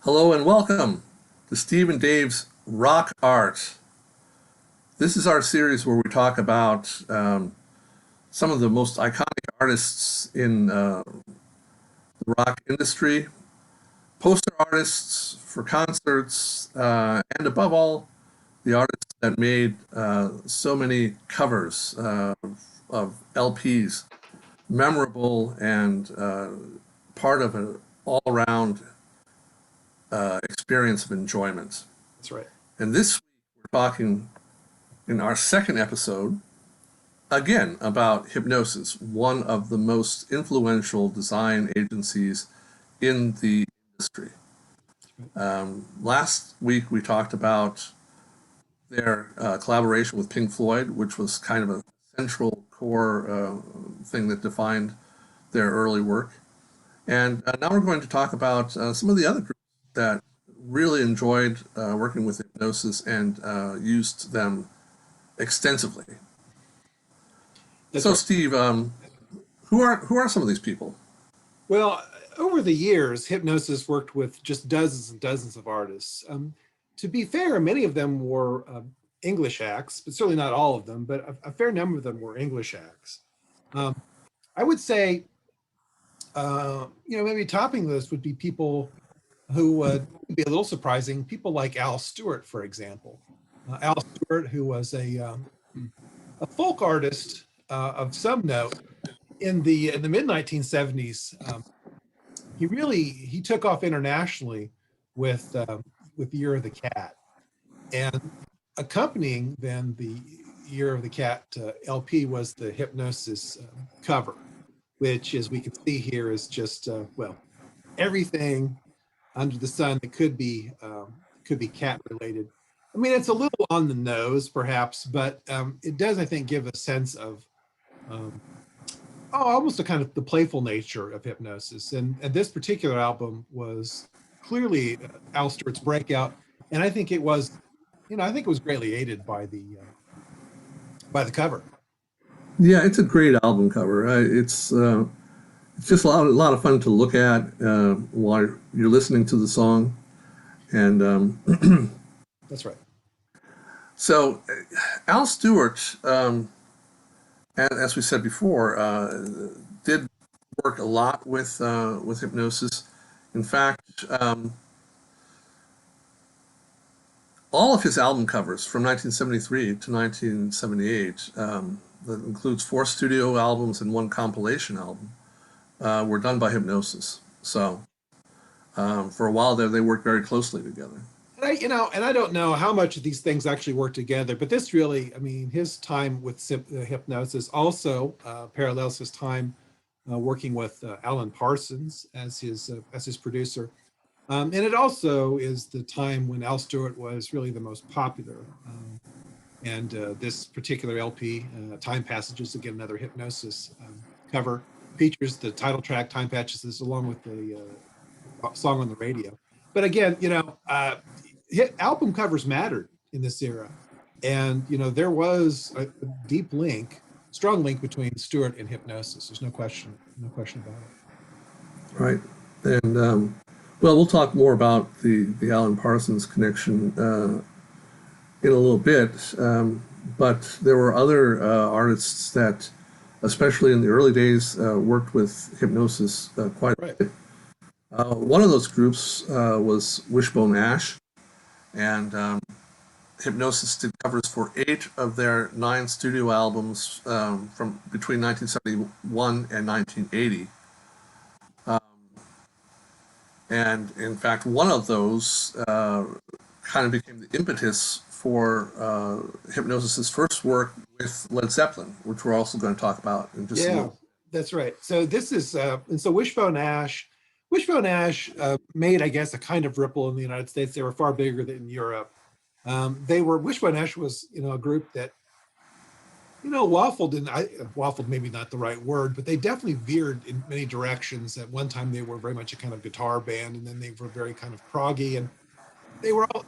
Hello and welcome to Steve and Dave's Rock Art. This is our series where we talk about some of the most iconic artists in the rock industry, poster artists for concerts, and above all, the artists that made so many covers of LPs memorable and part of an all-around experience of enjoyment. That's right. And this week we're talking in our second episode again about Hipgnosis, one of the most influential design agencies in the industry. Last week we talked about their collaboration with Pink Floyd, which was kind of a central core thing that defined their early work. And now we're going to talk about some of the other groups that really enjoyed working with Hipgnosis and used them extensively. That's So, right. Steve, who are some of these people? Well, over the years, Hipgnosis worked with just dozens and dozens of artists. To be fair, many of them were English acts, but certainly not all of them, but a fair number of them were English acts. I would say, maybe topping this would be people who would be a little surprising, people like Al Stewart, for example. Al Stewart, who was a folk artist of some note in the mid 1970s. He took off internationally with Year of the Cat, and accompanying then the Year of the Cat LP was the Hipgnosis cover, which, as we can see here, is just everything under the sun that could be cat related. I mean, it's a little on the nose, perhaps, but it does, I think, give a sense of almost a kind of the playful nature of Hipgnosis. And this particular album was clearly Al Stewart's breakout, and I think it was, greatly aided by the cover. Yeah, it's a great album cover. It's just a lot of fun to look at while you're listening to the song, and That's right. so Al Stewart, as we said before, did work a lot with Hipgnosis. In fact, all of his album covers from 1973 to 1978, that includes 4 studio albums and 1 compilation album, were done by Hipgnosis. So for a while there, they worked very closely together. And I don't know how much of these things actually work together, but this really, I mean, his time with Hipgnosis also parallels his time working with Alan Parsons as his producer. And it also is the time when Al Stewart was really the most popular. And this particular LP, Time Passages, again, another Hipgnosis cover, features the title track, Time Passages, along with the song on the radio. But again, album covers mattered in this era. And, there was a deep link, strong link between Stewart and Hipgnosis. There's no question about it. Right. And, well, we'll talk more about the Alan Parsons connection in a little bit. But there were other artists that, especially in the early days, worked with Hipgnosis quite a bit. One of those groups was Wishbone Ash, and Hipgnosis did covers for 8 of their 9 studio albums from between 1971 and 1980. And in fact, one of those kind of became the impetus for Hipgnosis's first work with Led Zeppelin, which we're also going to talk about in just a little. That's right. So this is, and so Wishbone Ash made, I guess, a kind of ripple in the United States. They were far bigger than in Europe. Wishbone Ash was, a group that, waffled maybe not the right word, but they definitely veered in many directions. At one time, they were very much a kind of guitar band, and then they were very kind of proggy, and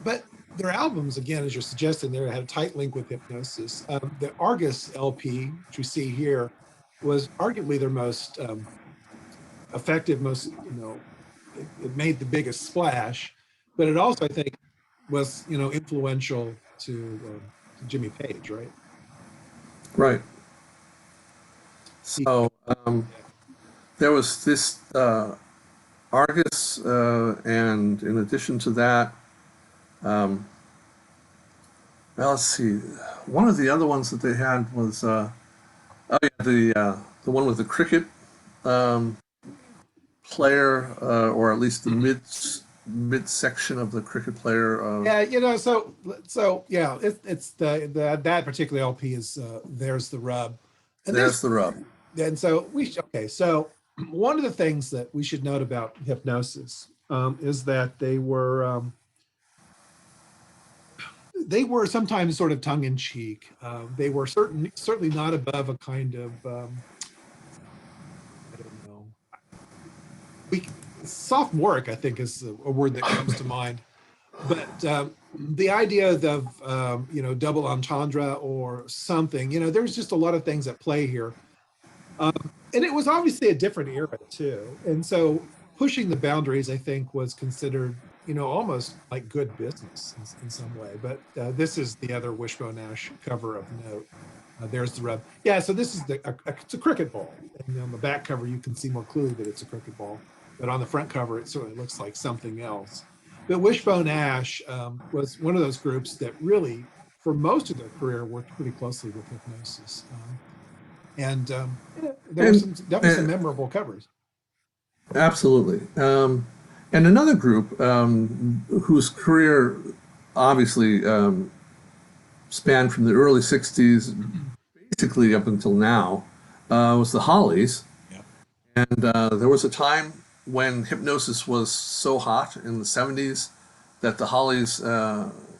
but their albums, again, as you're suggesting, they had a tight link with Hipgnosis. The Argus LP, which we see here, was arguably their most effective, it made the biggest splash. but it also, I think, was, influential to Jimmy Page, right? Right. He, So yeah. there was this Argus, and in addition to that, um, well, let's see. One of the other ones that they had was oh yeah, the one with the cricket um, player, or at least the mid section of the cricket player. Yeah, so yeah, it's that particular LP is there's the rub, and this There's the rub. and so okay. So one of the things that we should note about Hipgnosis is that they were sometimes sort of tongue in cheek. They were certainly not above a kind of I don't know, we sophomoric, I think, is a word that comes to mind. But the idea of double entendre or something, there's just a lot of things at play here, um, and it was obviously a different era too. And so pushing the boundaries, I think, was considered almost like good business in some way. But this is the other Wishbone Ash cover of note. There's the rub. Yeah, so this is it's a cricket ball, and on the back cover you can see more clearly that it's a cricket ball. But on the front cover, it certainly looks like something else. But Wishbone Ash was one of those groups that really, for most of their career, worked pretty closely with Hipgnosis, and there were definitely some And memorable covers. absolutely. And another group whose career obviously spanned from the early 60s basically up until now was the Hollies. Yeah. And there was a time when Hipgnosis was so hot in the 70s that the Hollies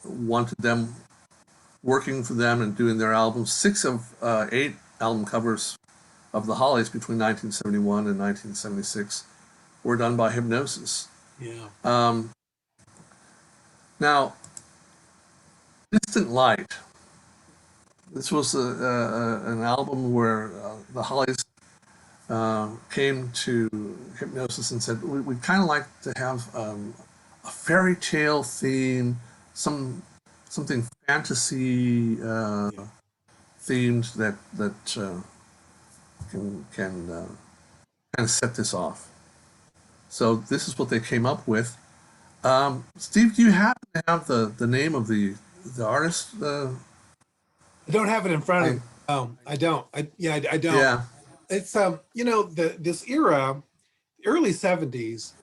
wanted them working for them and doing their albums. 6 of 8 album covers of the Hollies between 1971 and 1976 were done by Hipgnosis. Yeah. Now, Distant Light. This was an album where the Hollies came to Hipgnosis and said, we'd kind of like to have a fairy tale theme, something fantasy themed that can kind of set this off. So this is what they came up with. Steve, do you happen to have the name of the artist? I don't have it in front of I, me. I don't. I don't. yeah, It's this era, early 70s,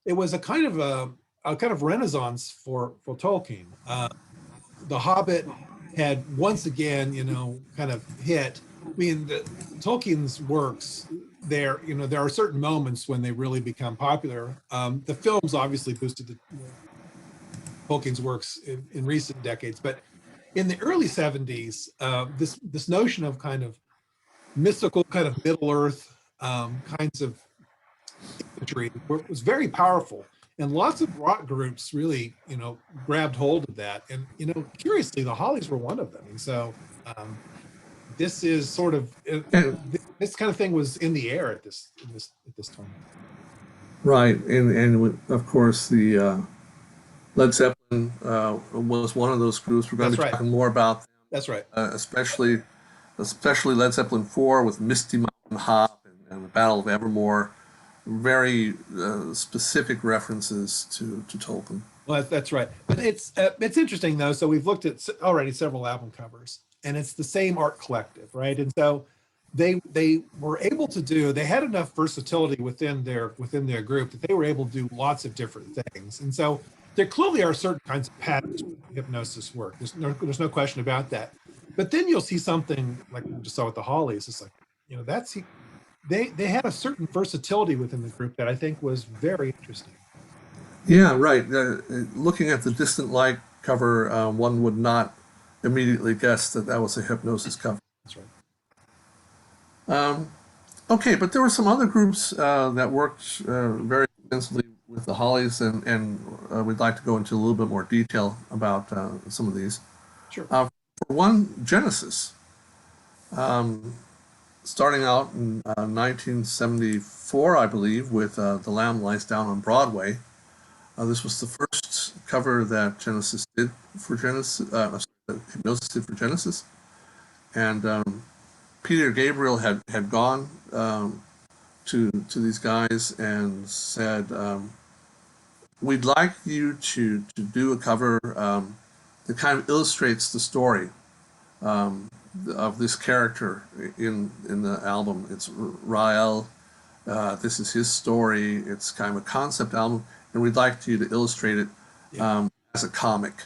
it was a kind of a kind of renaissance for Tolkien. The Hobbit had once again, kind of hit. I mean, Tolkien's works, there are certain moments when they really become popular. The films obviously boosted Tolkien's works in recent decades, but in the early 70s, this notion of kind of mystical, kind of Middle Earth kinds of imagery was very powerful, and lots of rock groups really grabbed hold of that. And curiously, the Hollies were one of them. And so this is sort of and, this kind of thing was in the air at this time. right, and of course the Led Zeppelin was one of those groups. We're going That's to be right. talking more about them, That's right. especially Led Zeppelin 4 with Misty Mountain Hop and the Battle of Evermore. Very specific references to Tolkien. Well, that's right. But it's interesting though. So we've looked at already several album covers, and it's the same art collective, right? And so they were able to do. They had enough versatility within their group that they were able to do lots of different things. And so there clearly are certain kinds of patterns with Hipgnosis work. There's no question about that. But then you'll see something like we just saw with the Hollies. It's like that's they had a certain versatility within the group that I think was very interesting. Yeah, right. Looking at the Distant Light cover, one would not immediately guess that that was a Hipgnosis cover. That's right. Okay, but there were some other groups that worked very extensively with the Hollies, and we'd like to go into a little bit more detail about some of these. Sure. For one, Genesis, starting out in 1974, I believe, with The Lamb Lies Down on Broadway. This was the first cover that Genesis did for Genesis, that Hipgnosis did for Genesis, and Peter Gabriel had gone to these guys and said, "We'd like you to do a cover that kind of illustrates the story of this character in the album. It's Rael. This is his story. It's kind of a concept album, and we'd like you to illustrate it as a comic."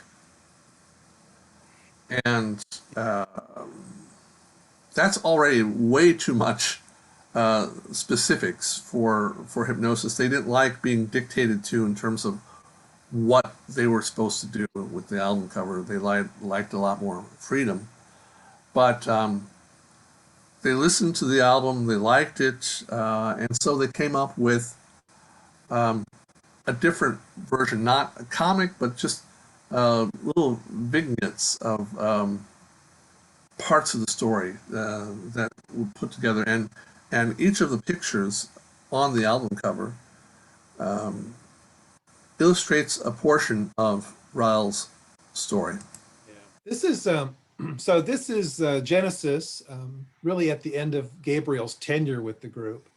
And that's already way too much specifics for Hipgnosis. They didn't like being dictated to in terms of what they were supposed to do with the album cover. They liked a lot more freedom. But they listened to the album, they liked it, and so they came up with a different version, not a comic, but just little vignettes of parts of the story that were put together. And each of the pictures on the album cover illustrates a portion of Rael's story. Yeah. This is so this is Genesis, really at the end of Gabriel's tenure with the group.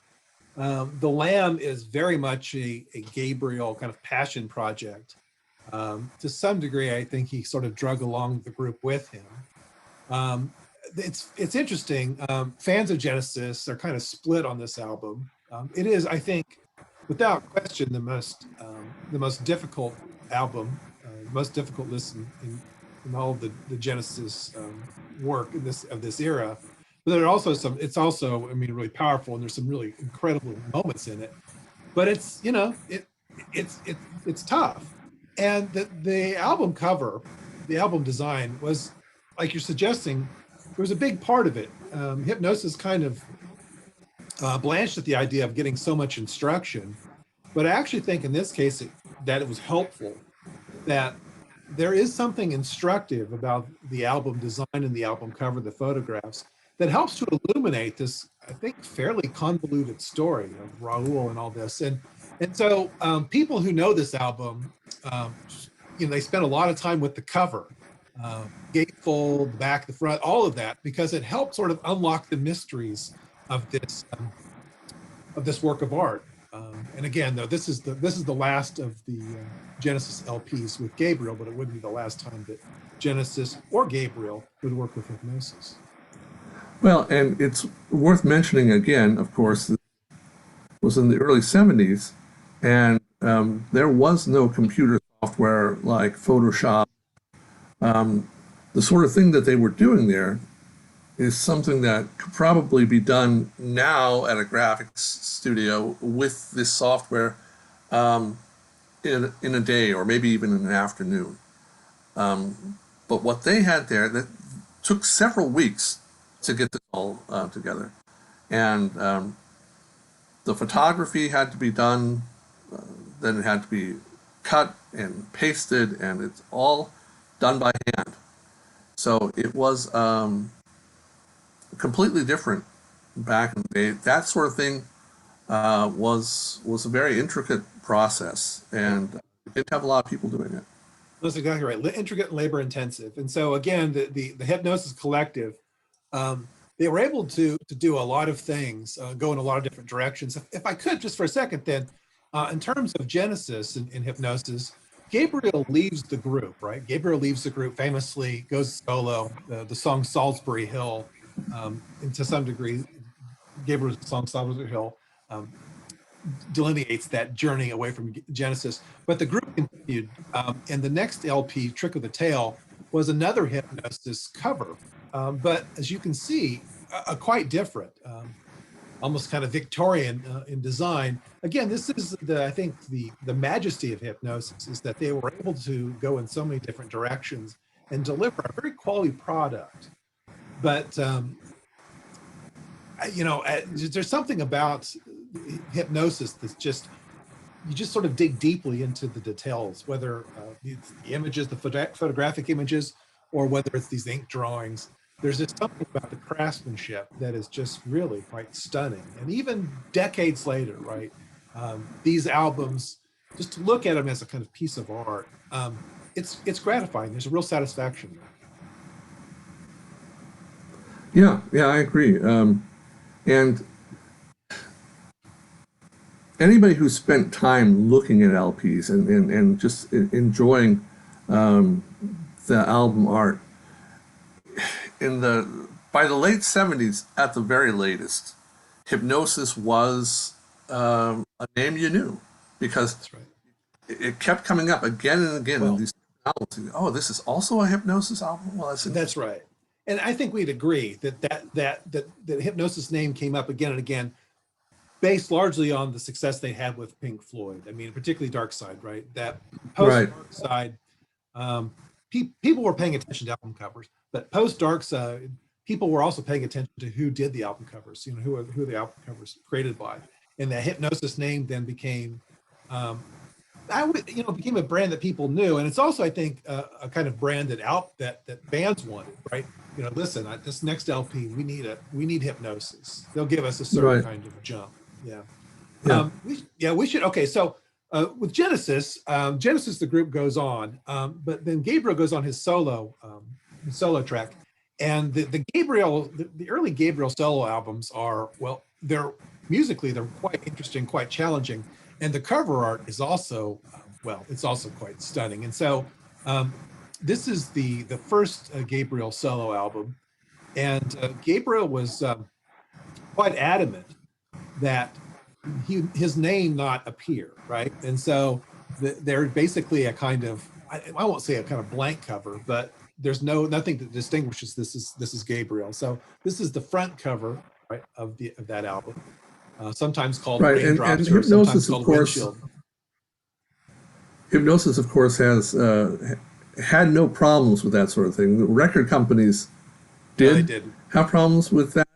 The Lamb is very much a Gabriel kind of passion project. To some degree, I think he sort of drug along the group with him. It's interesting. Fans of Genesis are kind of split on this album. It is, I think, without question, the most difficult album, most difficult listen in all of the Genesis work in this era. But there are also it's also, I mean, really powerful, and there's some really incredible moments in it. But it's, you know, it's tough. And the album cover, the album design was, like you're suggesting, there was a big part of it. Hipgnosis kind of blanched at the idea of getting so much instruction, but I actually think in this case that it was helpful that there is something instructive about the album design and the album cover, the photographs, that helps to illuminate this, I think, fairly convoluted story of Raul and all this. And so people who know this album, you know, they spend a lot of time with the cover, gatefold, the back, the front, all of that, because it helps sort of unlock the mysteries of this work of art. And again, though, this is the last of the Genesis LPs with Gabriel, but it wouldn't be the last time that Genesis or Gabriel would work with Hipgnosis. Well, and it's worth mentioning again, of course, that it was in the early 70s, and there was no computer software like Photoshop. The sort of thing that they were doing there is something that could probably be done now at a graphics studio with this software in a day or maybe even in an afternoon. But what they had there, that took several weeks to get this all together. And the photography had to be done, then it had to be cut and pasted, and it's all done by hand. So it was completely different back in the day. That sort of thing was a very intricate process, and it didn't have a lot of people doing it. That's exactly right. Intricate and labor intensive. And so again, the Hipgnosis collective, they were able to do a lot of things, go in a lot of different directions. If I could, just for a second, then, in terms of Genesis in Hipgnosis, Gabriel leaves the group, right? Gabriel leaves the group, famously goes solo. The song Solsbury Hill, and to some degree, Gabriel's song Solsbury Hill delineates that journey away from Genesis. But the group continued, and the next LP, Trick of the Tail, was another Hipgnosis cover. But as you can see, quite different, almost kind of Victorian in design. Again, this is I think the majesty of Hipgnosis is that they were able to go in so many different directions and deliver a very quality product. But you know, there's something about Hipgnosis that's just, you just sort of dig deeply into the details, whether it's the images, the photographic images, or whether it's these ink drawings. There's just something about the craftsmanship that is just really quite stunning. And even decades later, right, these albums just to look at them as a kind of piece of art, it's gratifying. There's a real satisfaction there. Yeah, yeah, I agree. And anybody who spent time looking at LPs and just enjoying the album art in the by the late 70s, at the very latest, Hipgnosis was a name you knew because That's right. it kept coming up again and again in Well, these albums. Oh, this is also a Hipgnosis album. Well, that's that's interesting. right. And I think we'd agree that Hipgnosis name came up again and again, based largely on the success they had with Pink Floyd. I mean, particularly Dark Side, right? That post Right, Dark Side, um, people were paying attention to album covers, but post Dark Side, people were also paying attention to who did the album covers. You know, who the album covers created by, and that Hipgnosis name then became, became a brand that people knew, and it's also, I think, a kind of brand that bands wanted, right? You know, listen, this next LP, we need Hipgnosis. They'll give us a certain right. kind of jump. Yeah. Yeah. We should. Okay, so with Genesis, Genesis, the group goes on, but then Gabriel goes on his solo track, and the early Gabriel solo albums are, well, they're musically they're quite interesting, quite challenging, and the cover art is also it's also quite stunning. And so this is the first Gabriel solo album, and Gabriel was quite adamant that his name not appear, right? And so they're basically a kind of, I won't say a kind of blank cover, but there's nothing that distinguishes this is Gabriel. So this is the front cover, right, of that album, sometimes called Right. And Raindrops or sometimes Hypnosis, of called course, Windshield. Hypnosis, of course, has had no problems with that sort of thing. The record companies No, they did didn't. have problems with that,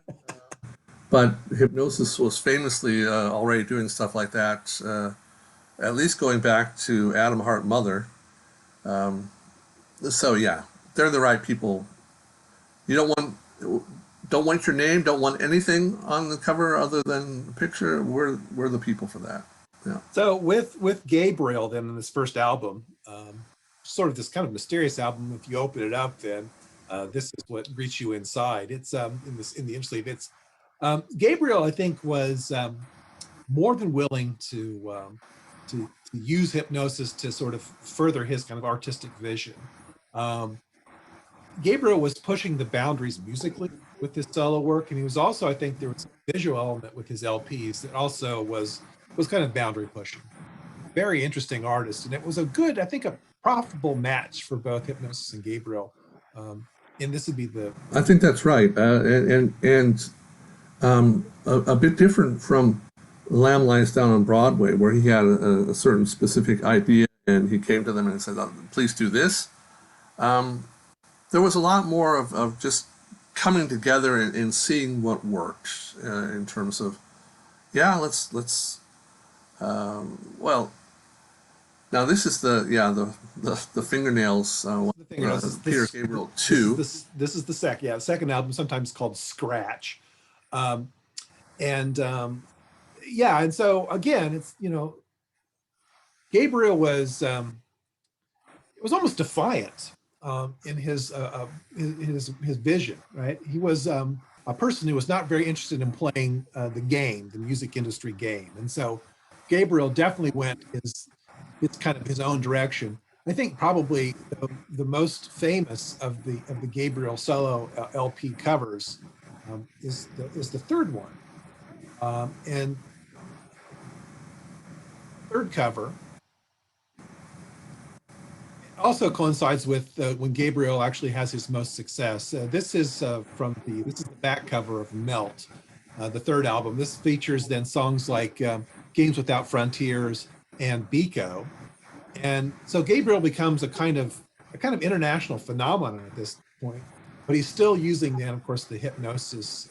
but Hypnosis was famously already doing stuff like that, at least going back to Adam Hart Mother. So yeah, they're the right people. You don't want your name, don't want anything on the cover other than a picture. We're the people for that. Yeah. So with Gabriel, then in this first album, sort of this kind of mysterious album. If you open it up, then this is what greets you inside. It's in the inch sleeve. It's Gabriel, I think, was more than willing to use Hipgnosis to sort of further his kind of artistic vision. Um, Gabriel was pushing the boundaries musically with his solo work, and he was also, I think, there was a visual element with his LPs that also was kind of boundary pushing. Very interesting artist, and it was a good, I think, a profitable match for both Hipgnosis and Gabriel. Um, and this would be the I think that's right, and a bit different from Lamb Lies Down on Broadway, where he had a certain specific idea and he came to them and said, "Oh, please do this." There was a lot more of just coming together and seeing what worked in terms of, yeah, let's well, now this is the fingernails the thing. This is Peter this Gabriel this is 2. this is the second album, sometimes called Scratch. Um, and yeah, and so again, it's Gabriel was almost defiant in his vision, right? He was a person who was not very interested in playing the music industry game, and so Gabriel definitely went his kind of his own direction. I think probably the most famous of the Gabriel solo LP covers is the third one, and third cover also coincides with when Gabriel actually has his most success. This is this is the back cover of Melt, the third album. This features then songs like Games Without Frontiers and Biko, and so Gabriel becomes a kind of international phenomenon at this point. But he's still using then, of course, the Hipgnosis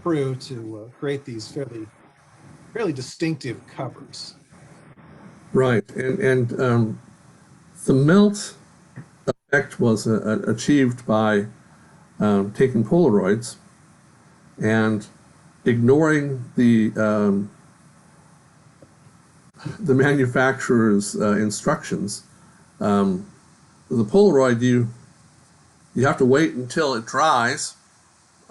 crew to create these fairly distinctive covers. Right, and the melt effect was achieved by taking Polaroids and ignoring the the manufacturer's instructions. The Polaroid, you have to wait until it dries.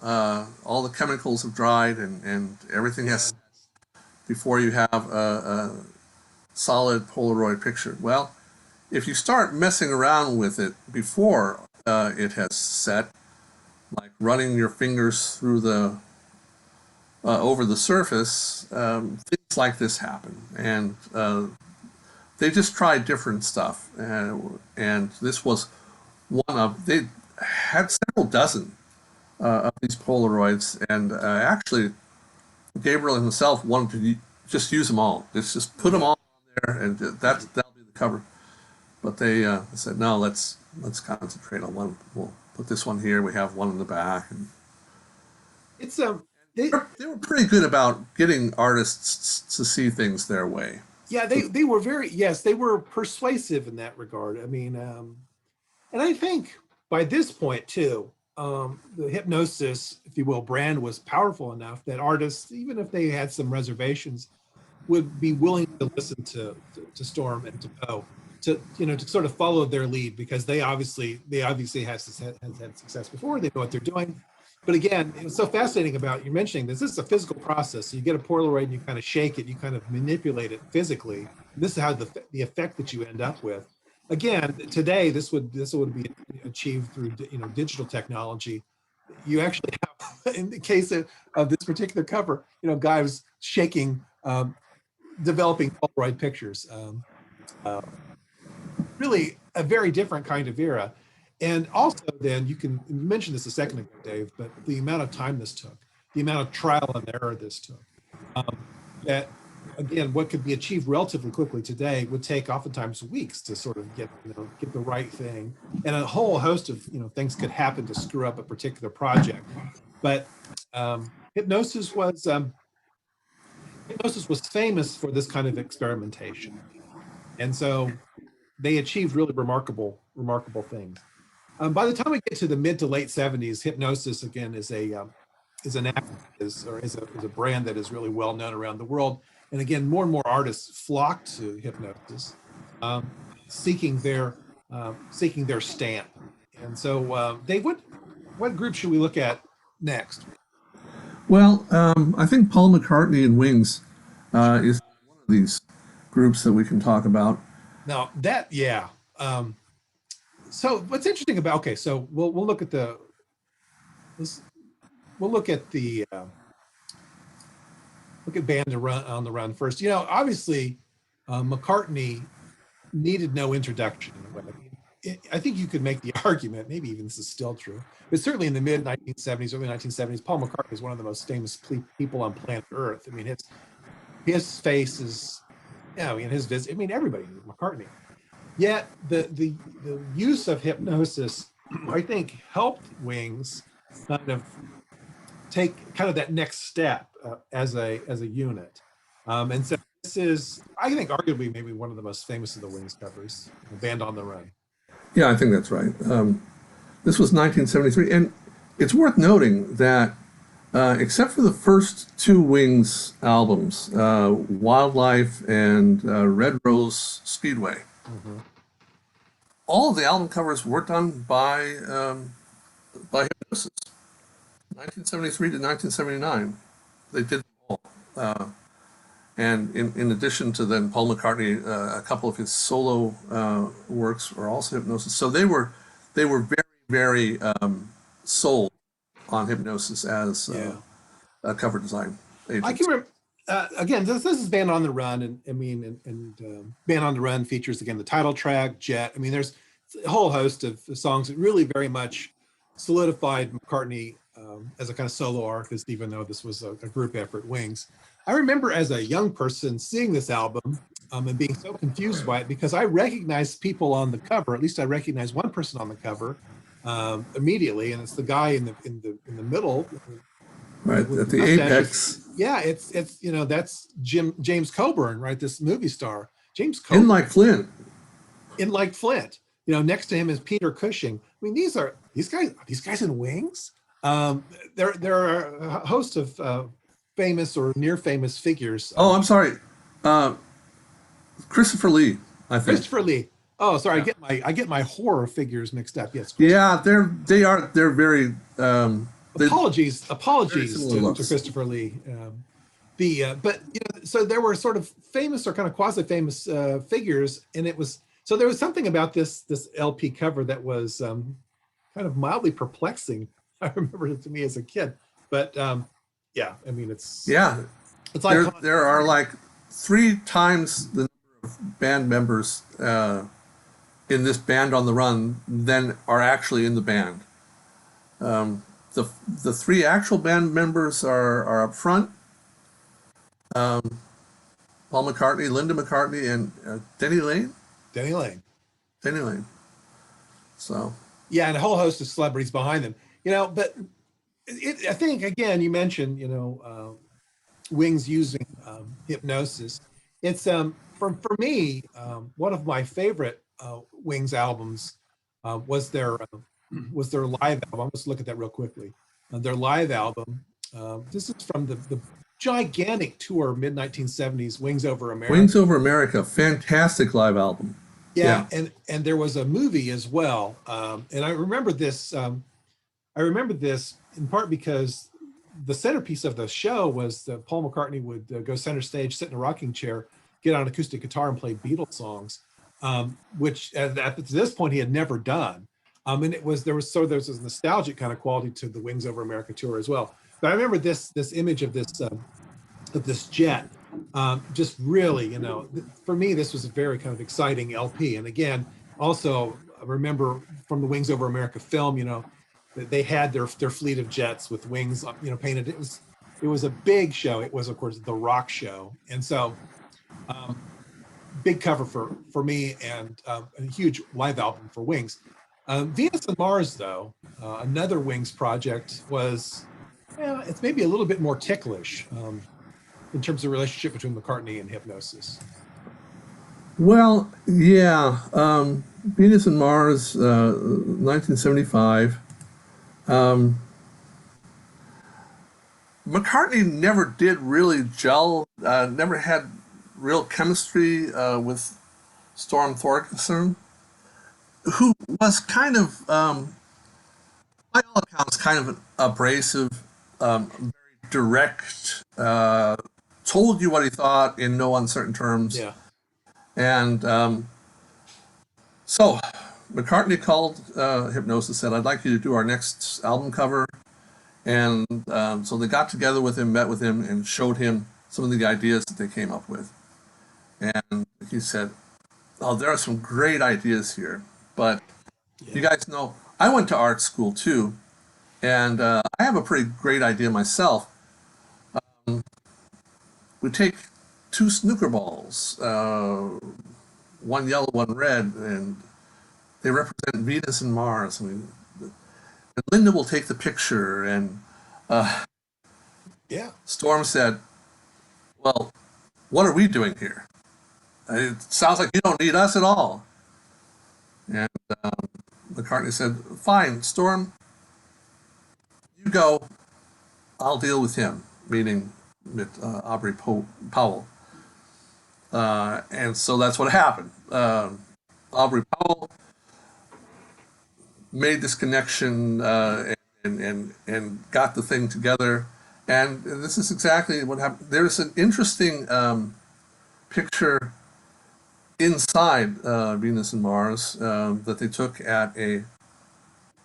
All the chemicals have dried, and everything has before you have a solid Polaroid picture. Well, if you start messing around with it before it has set, like running your fingers through the over the surface, things like this happen, and they just tried different stuff, and this was one of they had several dozen of these Polaroids, and actually Gabriel himself wanted to just use them all. Just put them all on there, and that'll be the cover. But they said no. Let's concentrate on one. We'll put this one here. We have one in the back, and It's they were pretty good about getting artists to see things their way. yeah, they were very, yes, they were persuasive in that regard. I mean, and I think by this point too, the Hipgnosis, if you will, brand was powerful enough that artists, even if they had some reservations, would be willing to listen to Storm and to Poe, to sort of follow their lead, because they obviously has had success before. They know what they're doing. But again, it was so fascinating about you mentioning this. This is a physical process. So you get a Polaroid and you kind of shake it, you kind of manipulate it physically. This is how the effect that you end up with. Again, today this would be achieved through digital technology. You actually have, in the case of this particular cover, guys shaking, developing Polaroid pictures. Really a very different kind of era. And also then you mentioned this a second ago, Dave, but the amount of time this took, the amount of trial and error this took, that again, what could be achieved relatively quickly today would take oftentimes weeks to sort of get the right thing. And a whole host of things could happen to screw up a particular project. But Hipgnosis was famous for this kind of experimentation. And so they achieved really remarkable things. By the time we get to the mid to late 70s, Hipgnosis again is a brand that is really well known around the world. And again, more and more artists flock to Hipgnosis, seeking their stamp. And so, Dave, what group should we look at next? Well, I think Paul McCartney and Wings is one of these groups that we can talk about. Now that, yeah. So what's interesting about, okay, so we'll look at the look at Band on the Run first. Obviously, McCartney needed no introduction. I think you could make the argument, maybe even this is still true, but certainly in the mid 1970s, early 1970s, Paul McCartney is one of the most famous people on planet Earth. I mean, his face is, his visit. I mean, everybody knew McCartney. Yet the use of Hipgnosis, I think, helped Wings kind of take kind of that next step as a unit. And so this is, I think, arguably maybe one of the most famous of the Wings covers, Band on the Run. Yeah, I think that's right. This was 1973, and it's worth noting that except for the first two Wings albums, Wildlife and Red Rose Speedway, all of the album covers were done by Hipgnosis. 1973 to 1979, they did them all. And in addition to then Paul McCartney, a couple of his solo works were also Hipgnosis. So they were very, very sold on Hipgnosis as a cover design agent. I can remember. Again, this is Band on the Run, and Band on the Run features again the title track, Jet. I mean, there's a whole host of songs that really very much solidified McCartney as a kind of solo artist, even though this was a group effort, Wings. I remember as a young person seeing this album and being so confused by it, because I recognized people on the cover. At least I recognized one person on the cover immediately, and it's the guy in the middle. Right, at the apex. Yeah, it's that's James Coburn, right? This movie star, James Coburn. In Like Flint. In Like Flint. Next to him is Peter Cushing. I mean, these guys in Wings. There are a host of famous or near famous figures. Oh, I'm sorry. Christopher Lee, I think. Christopher Lee. Oh, sorry, Yeah, I get my horror figures mixed up. Yes, Christopher. yeah, they're very they very Apologies similar to looks. Christopher Lee. But so there were sort of famous or kind of quasi-famous figures, and it was so there was something about this LP cover that was kind of mildly perplexing. I remember it to me as a kid, but yeah, I mean Yeah, it's there iconic. there are like three times the band members in this Band on the Run than are actually in the band. The three actual band members are up front: Paul McCartney, Linda McCartney, and Denny Lane. Denny Lane. Denny Lane. So Yeah, and a whole host of celebrities behind them. But I think again, you mentioned Wings using hypnosis. It's for me one of my favorite Wings albums was their live album. Let's look at that real quickly. Their live album. This is from the gigantic tour mid 1970s, Wings Over America. Wings Over America, fantastic live album. Yeah, Yeah. and there was a movie as well, and I remember this. I remember this in part because the centerpiece of the show was that Paul McCartney would go center stage, sit in a rocking chair, get on acoustic guitar, and play Beatles songs, which at this point he had never done. And there's this nostalgic kind of quality to the Wings Over America tour as well. But I remember this image of this jet. Just really, for me, this was a very kind of exciting LP. And again, also I remember from the Wings Over America film, they had their fleet of jets with wings, painted. It was a big show. It was, of course, the rock show, and so big cover for me, and a huge live album for Wings. Venus and Mars, though, another Wings project was, it's maybe a little bit more ticklish in terms of the relationship between McCartney and Hipgnosis. Well, yeah. Venus and Mars, 1975. McCartney never did really gel, never had real chemistry with Storm Thorkelson, who was kind of, by all accounts, kind of an abrasive, very direct, told you what he thought in no uncertain terms. Yeah. And so McCartney called Hipgnosis, said, "I'd like you to do our next album cover." And so they got together with him, met with him, and showed him some of the ideas that they came up with. And he said, "Oh, there are some great ideas here, but you guys know I went to art school too, and I have a pretty great idea myself. We take two snooker balls, one yellow, one red, and they represent Venus and Mars. And Linda will take the picture." And Yeah. Storm said, "Well, what are we doing here? It sounds like you don't need us at all." And McCartney said, "Fine, Storm, you go. I'll deal with him," meaning with Aubrey Powell. And so that's what happened. Aubrey Powell made this connection and got the thing together. And this is exactly what happened. There's an interesting picture inside Venus and Mars that they took at a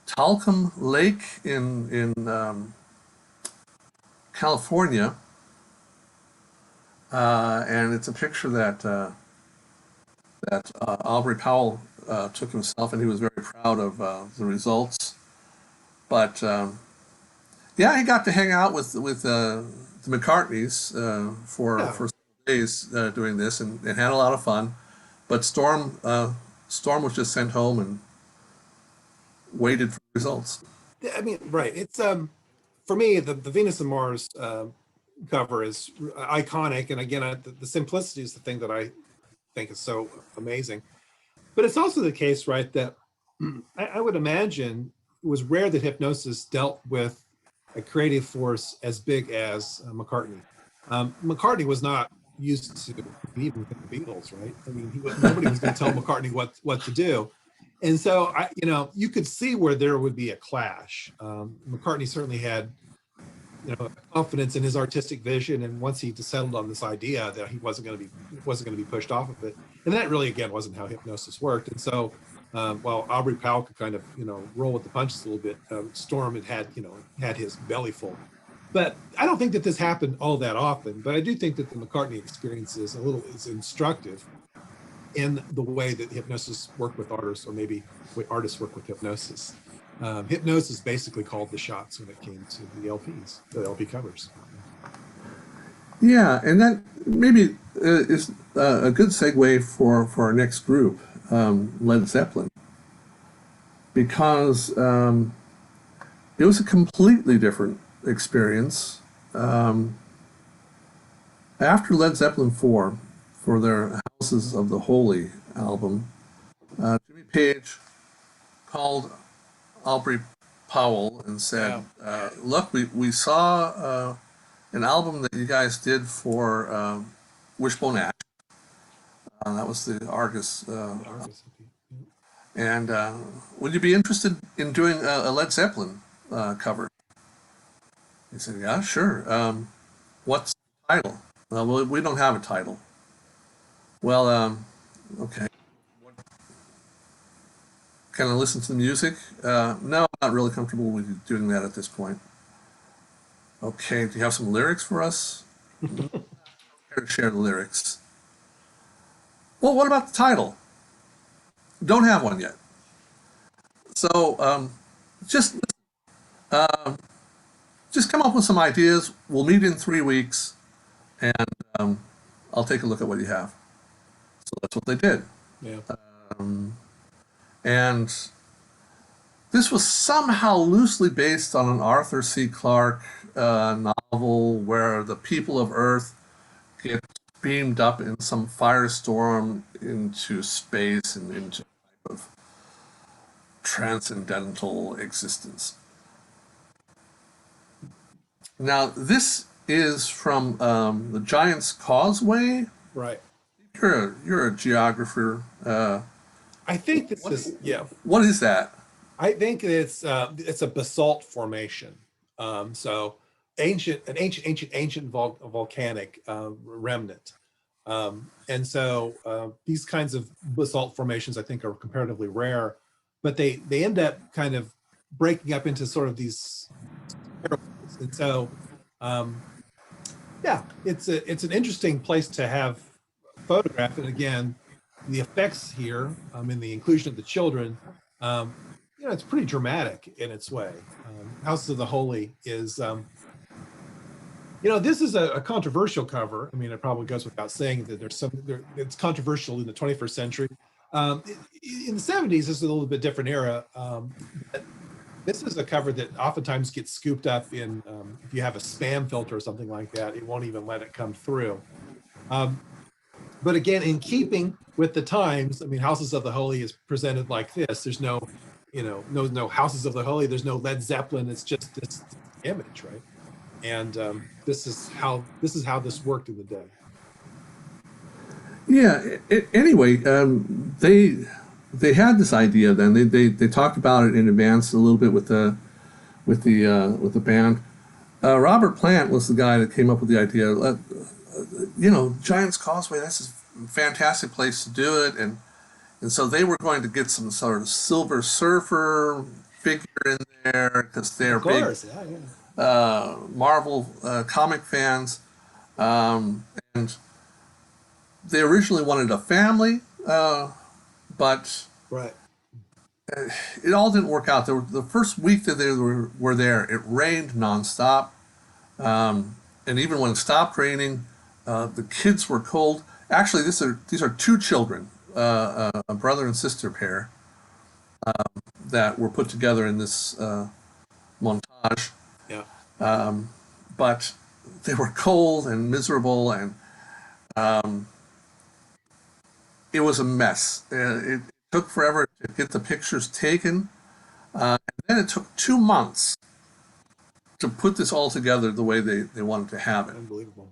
Talcum Lake in California. And it's a picture that Aubrey Powell took himself, and he was very proud of the results. But yeah, he got to hang out with the McCartneys for several days doing this, and had a lot of fun. But Storm was just sent home and waited for results. I mean, right. It's for me, the Venus and Mars cover is iconic, and again, the simplicity is the thing that I think is so amazing. But it's also the case, right, that I would imagine it was rare that Hipgnosis dealt with a creative force as big as McCartney. McCartney was not used to, even with the Beatles, right? I mean, nobody was going to tell McCartney what to do. And so, you could see where there would be a clash. McCartney certainly had, confidence in his artistic vision, and once he settled on this idea that he wasn't going to be pushed off of it, and that really again wasn't how hypnosis worked. And so, while Aubrey Powell could kind of roll with the punches a little bit, Storm had his belly full. But I don't think that this happened all that often. But I do think that the McCartney experience is instructive in the way that hypnosis worked with artists, or maybe the way artists work with hypnosis. Hypnosis basically called the shots when it came to the LPs, the LP covers. Yeah, and that maybe is a good segue for our next group, Led Zeppelin, because it was a completely different experience. After Led Zeppelin 4, for their Houses of the Holy album, Jimmy Page called Aubrey Powell and said, look, we saw an album that you guys did for Wishbone Ash. That was the Argus. And would you be interested in doing a Led Zeppelin cover? He said, yeah, sure. What's the title? Well, we don't have a title. Well, okay. Can I listen to the music? No, I'm not really comfortable with you doing that at this point. Okay, do you have some lyrics for us? Here to share the lyrics. Well, what about the title? Don't have one yet. So just come up with some ideas. We'll meet in 3 weeks, and I'll take a look at what you have. So that's what they did. Yeah. And this was somehow loosely based on an Arthur C. Clarke novel where the people of Earth get beamed up in some firestorm into space and into a type of transcendental existence. Now, this is from the Giant's Causeway. Right. You're a geographer. I think this is, yeah. What is that? I think it's a basalt formation. So ancient volcanic remnant. And so these kinds of basalt formations, I think, are comparatively rare, but they end up kind of breaking up into sort of these. And so, yeah, it's an interesting place to have photographed. And again, the effects here, in the inclusion of the children, it's pretty dramatic in its way. House of the Holy is, this is a controversial cover. I mean, it probably goes without saying that it's controversial in the 21st century. In the 70s, this is a little bit different era. But this is a cover that oftentimes gets scooped up in, if you have a spam filter or something like that, it won't even let it come through. But again, in keeping with the times, I mean, Houses of the Holy is presented like this. There's no Houses of the Holy. There's no Led Zeppelin. It's just this image, right? And this is how this worked in the day. Yeah. Anyway, they had this idea. Then they talked about it in advance a little bit with the band. Robert Plant was the guy that came up with the idea. Giant's Causeway. That's a fantastic place to do it, and so they were going to get some sort of Silver Surfer figure in there because they're big Marvel comic fans, and they originally wanted a family, but right. It all didn't work out. The first week that they were there, it rained nonstop, and even when it stopped raining, the kids were cold. Actually, these are two children, a brother and sister pair, that were put together in this montage. Yeah. But they were cold and miserable, and it was a mess. It took forever to get the pictures taken, and then it took 2 months to put this all together the way they wanted to have it. Unbelievable.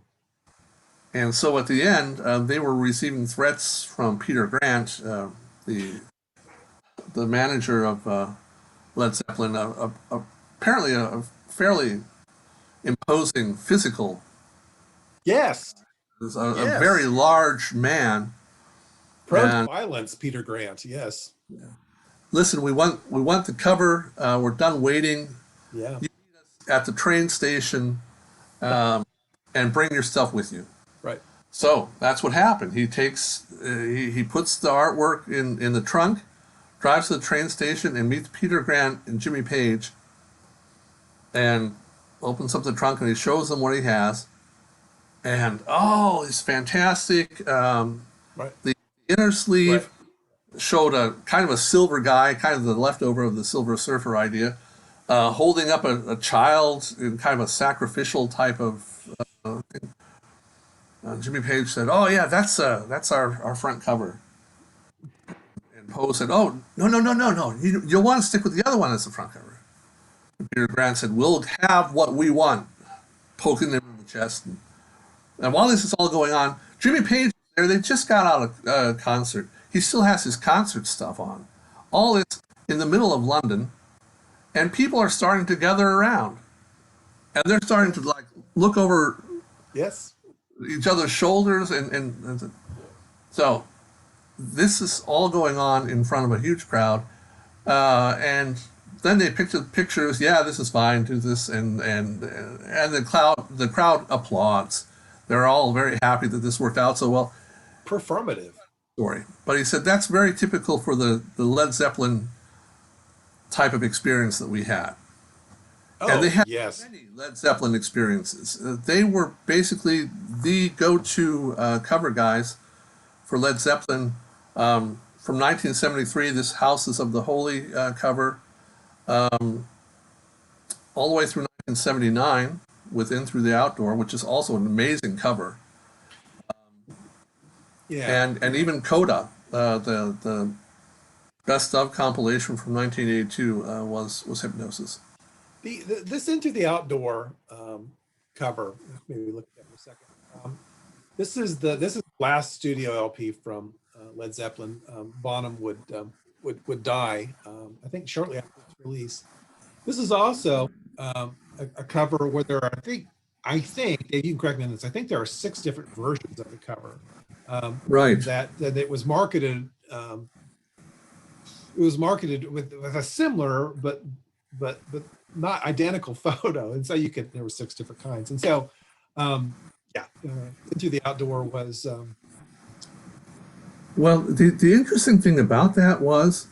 And so at the end, they were receiving threats from Peter Grant, the the manager of Led Zeppelin, apparently a fairly imposing physical, Yes, a very yes. large man. Prone to And violence, Peter Grant. Yes. listen, we want the cover. We're done waiting Yeah. at the train station, and bring your stuff with you. Right. So that's what happened. He takes he puts the artwork in the trunk, drives to the train station, and meets Peter Grant and Jimmy Page, and opens up the trunk and he shows them what he has. And oh, it's fantastic. Right. The inner Right. sleeve showed a kind of a silver guy, kind of the leftover of the Silver Surfer idea, holding up a child in kind of a sacrificial type of. Jimmy Page said, "Oh yeah, that's our front cover." And Poe said, "Oh no, you'll want to stick with the other one as the front cover." And Peter Grant said, "We'll have what we want," poking him in the chest. And while this is all going on, Jimmy Page there. They just got out of a concert. He still has his concert stuff on. All this in the middle of London, and people are starting to gather around, and they're starting to like look over Yes. each other's shoulders, and so this is all going on in front of a huge crowd, and then they picked the pictures. Yeah, this is fine. Do this, and the crowd applauds. They're all very happy that this worked out so well. Performative. Story, but he said that's very typical for the Led Zeppelin type of experience that we had, and they Oh, had yes. many Led Zeppelin experiences. They were basically the go-to cover guys for Led Zeppelin. From 1973, this Houses of the Holy cover, all the way through 1979 with In Through the Outdoor, which is also an amazing cover, Yeah. and even Coda, the best of compilation from 1982 was Hipgnosis. This Into the Outdoor cover, maybe look at that for a second. This is the last studio LP from Led Zeppelin. Bonham would die, I think, shortly after its release. This is also a cover where there are, I think, Dave, you can correct me on this. I think there are 6 different versions of the cover. Right. That it was marketed. It was marketed with a similar but not identical photo, and so there were 6 different kinds, and so yeah, Into the Outdoor was Well, the interesting thing about that was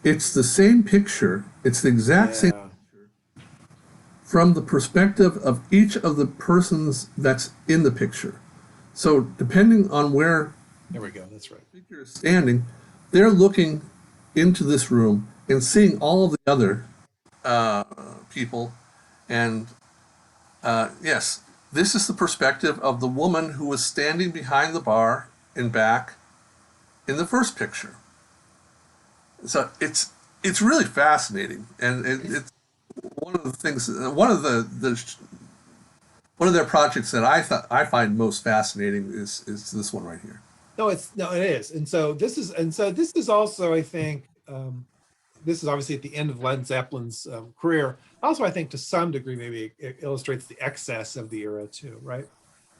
it's the same picture. It's the exact same yeah, from the perspective of each of the persons that's in the picture. So depending on where there we go, that's right. the figure is standing, they're looking into this room and seeing all of the other people. And yes, this is the perspective of the woman who was standing behind the bar in back in the first picture. So it's really fascinating, and it's one of the things. One of their projects that I find most fascinating is this one right here. No, it is, and so this is also, I think, this is obviously at the end of Led Zeppelin's career. Also, I think to some degree, maybe it illustrates the excess of the era too, right?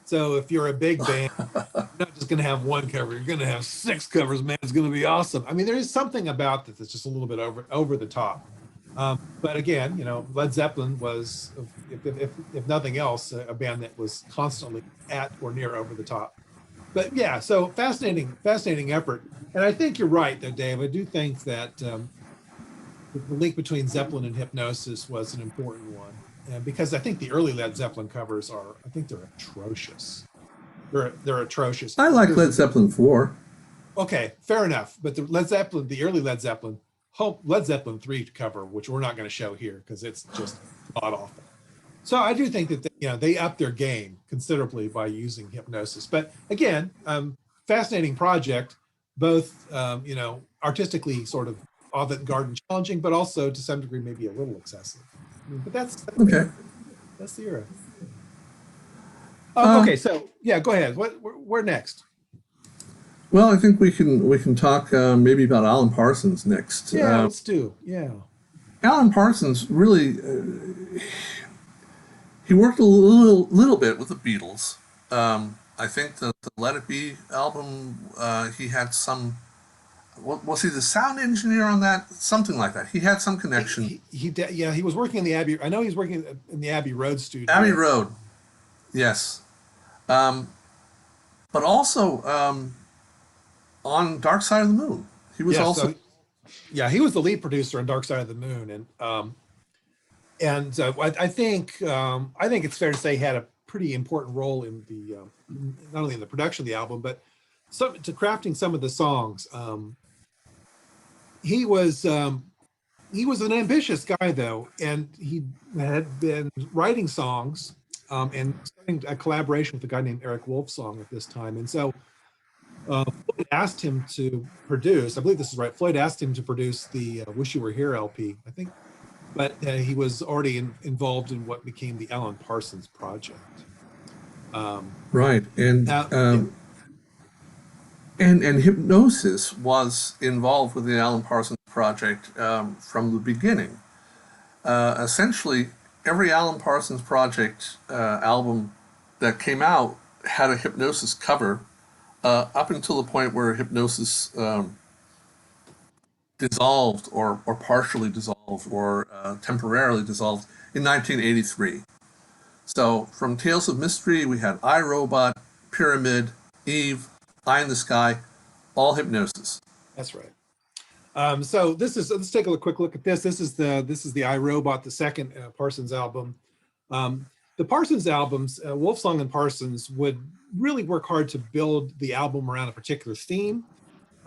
So if you're a big band, you're not just going to have one cover; you're going to have 6 covers. Man, it's going to be awesome. I mean, there is something about that that's just a little bit over the top. But again, Led Zeppelin was, if nothing else, a band that was constantly at or near over the top. But yeah, so fascinating effort. And I think you're right, though, Dave. I do think that the link between Zeppelin and Hipgnosis was an important one, because I think the early Led Zeppelin covers I think they're atrocious. They're atrocious. I like Led Zeppelin 4. Okay, fair enough. But the early Led Zeppelin, Led Zeppelin 3 cover, which we're not going to show here because it's just god awful. So I do think that they upped their game considerably by using Hipgnosis. But again, fascinating project, both artistically sort of avant-garde and challenging, but also to some degree maybe a little excessive. I mean, but that's Okay. that's the era. Okay, so yeah, go ahead. Where next? Well, I think we can talk maybe about Alan Parsons next. Yeah, let's do. Yeah. Alan Parsons really he worked a little bit with the Beatles. I think the Let It Be album he had some. Was he the sound engineer on that? Something like that. He had some connection. Yeah, he was working in the Abbey. I know he was working in the Abbey Road Abbey studio. Road, yes, um, but also on Dark Side of the Moon. He was Yeah, also so yeah, he was the lead producer on Dark Side of the Moon, and I think it's fair to say he had a pretty important role in the not only in the production of the album, but to crafting some of the songs. He was he was an ambitious guy though, and he had been writing songs and starting a collaboration with a guy named Eric Wolfsong at this time. And so Floyd asked him to produce, I believe this is right, Floyd asked him to produce the Wish You Were Here LP, I think, but he was already involved in what became the Alan Parsons Project. right, Yeah, and Hipgnosis was involved with the Alan Parsons project from the beginning. Essentially, every Alan Parsons project album that came out had a Hipgnosis cover up until the point where Hipgnosis dissolved or partially dissolved or temporarily dissolved in 1983. So from Tales of Mystery, we had I, Robot, Pyramid, Eve, Eye in the Sky, all Hipgnosis. that's right. So let's take a quick look at this. This is the I, Robot, the second Parsons album. The Parsons albums, Wolfsong and Parsons would really work hard to build the album around a particular theme.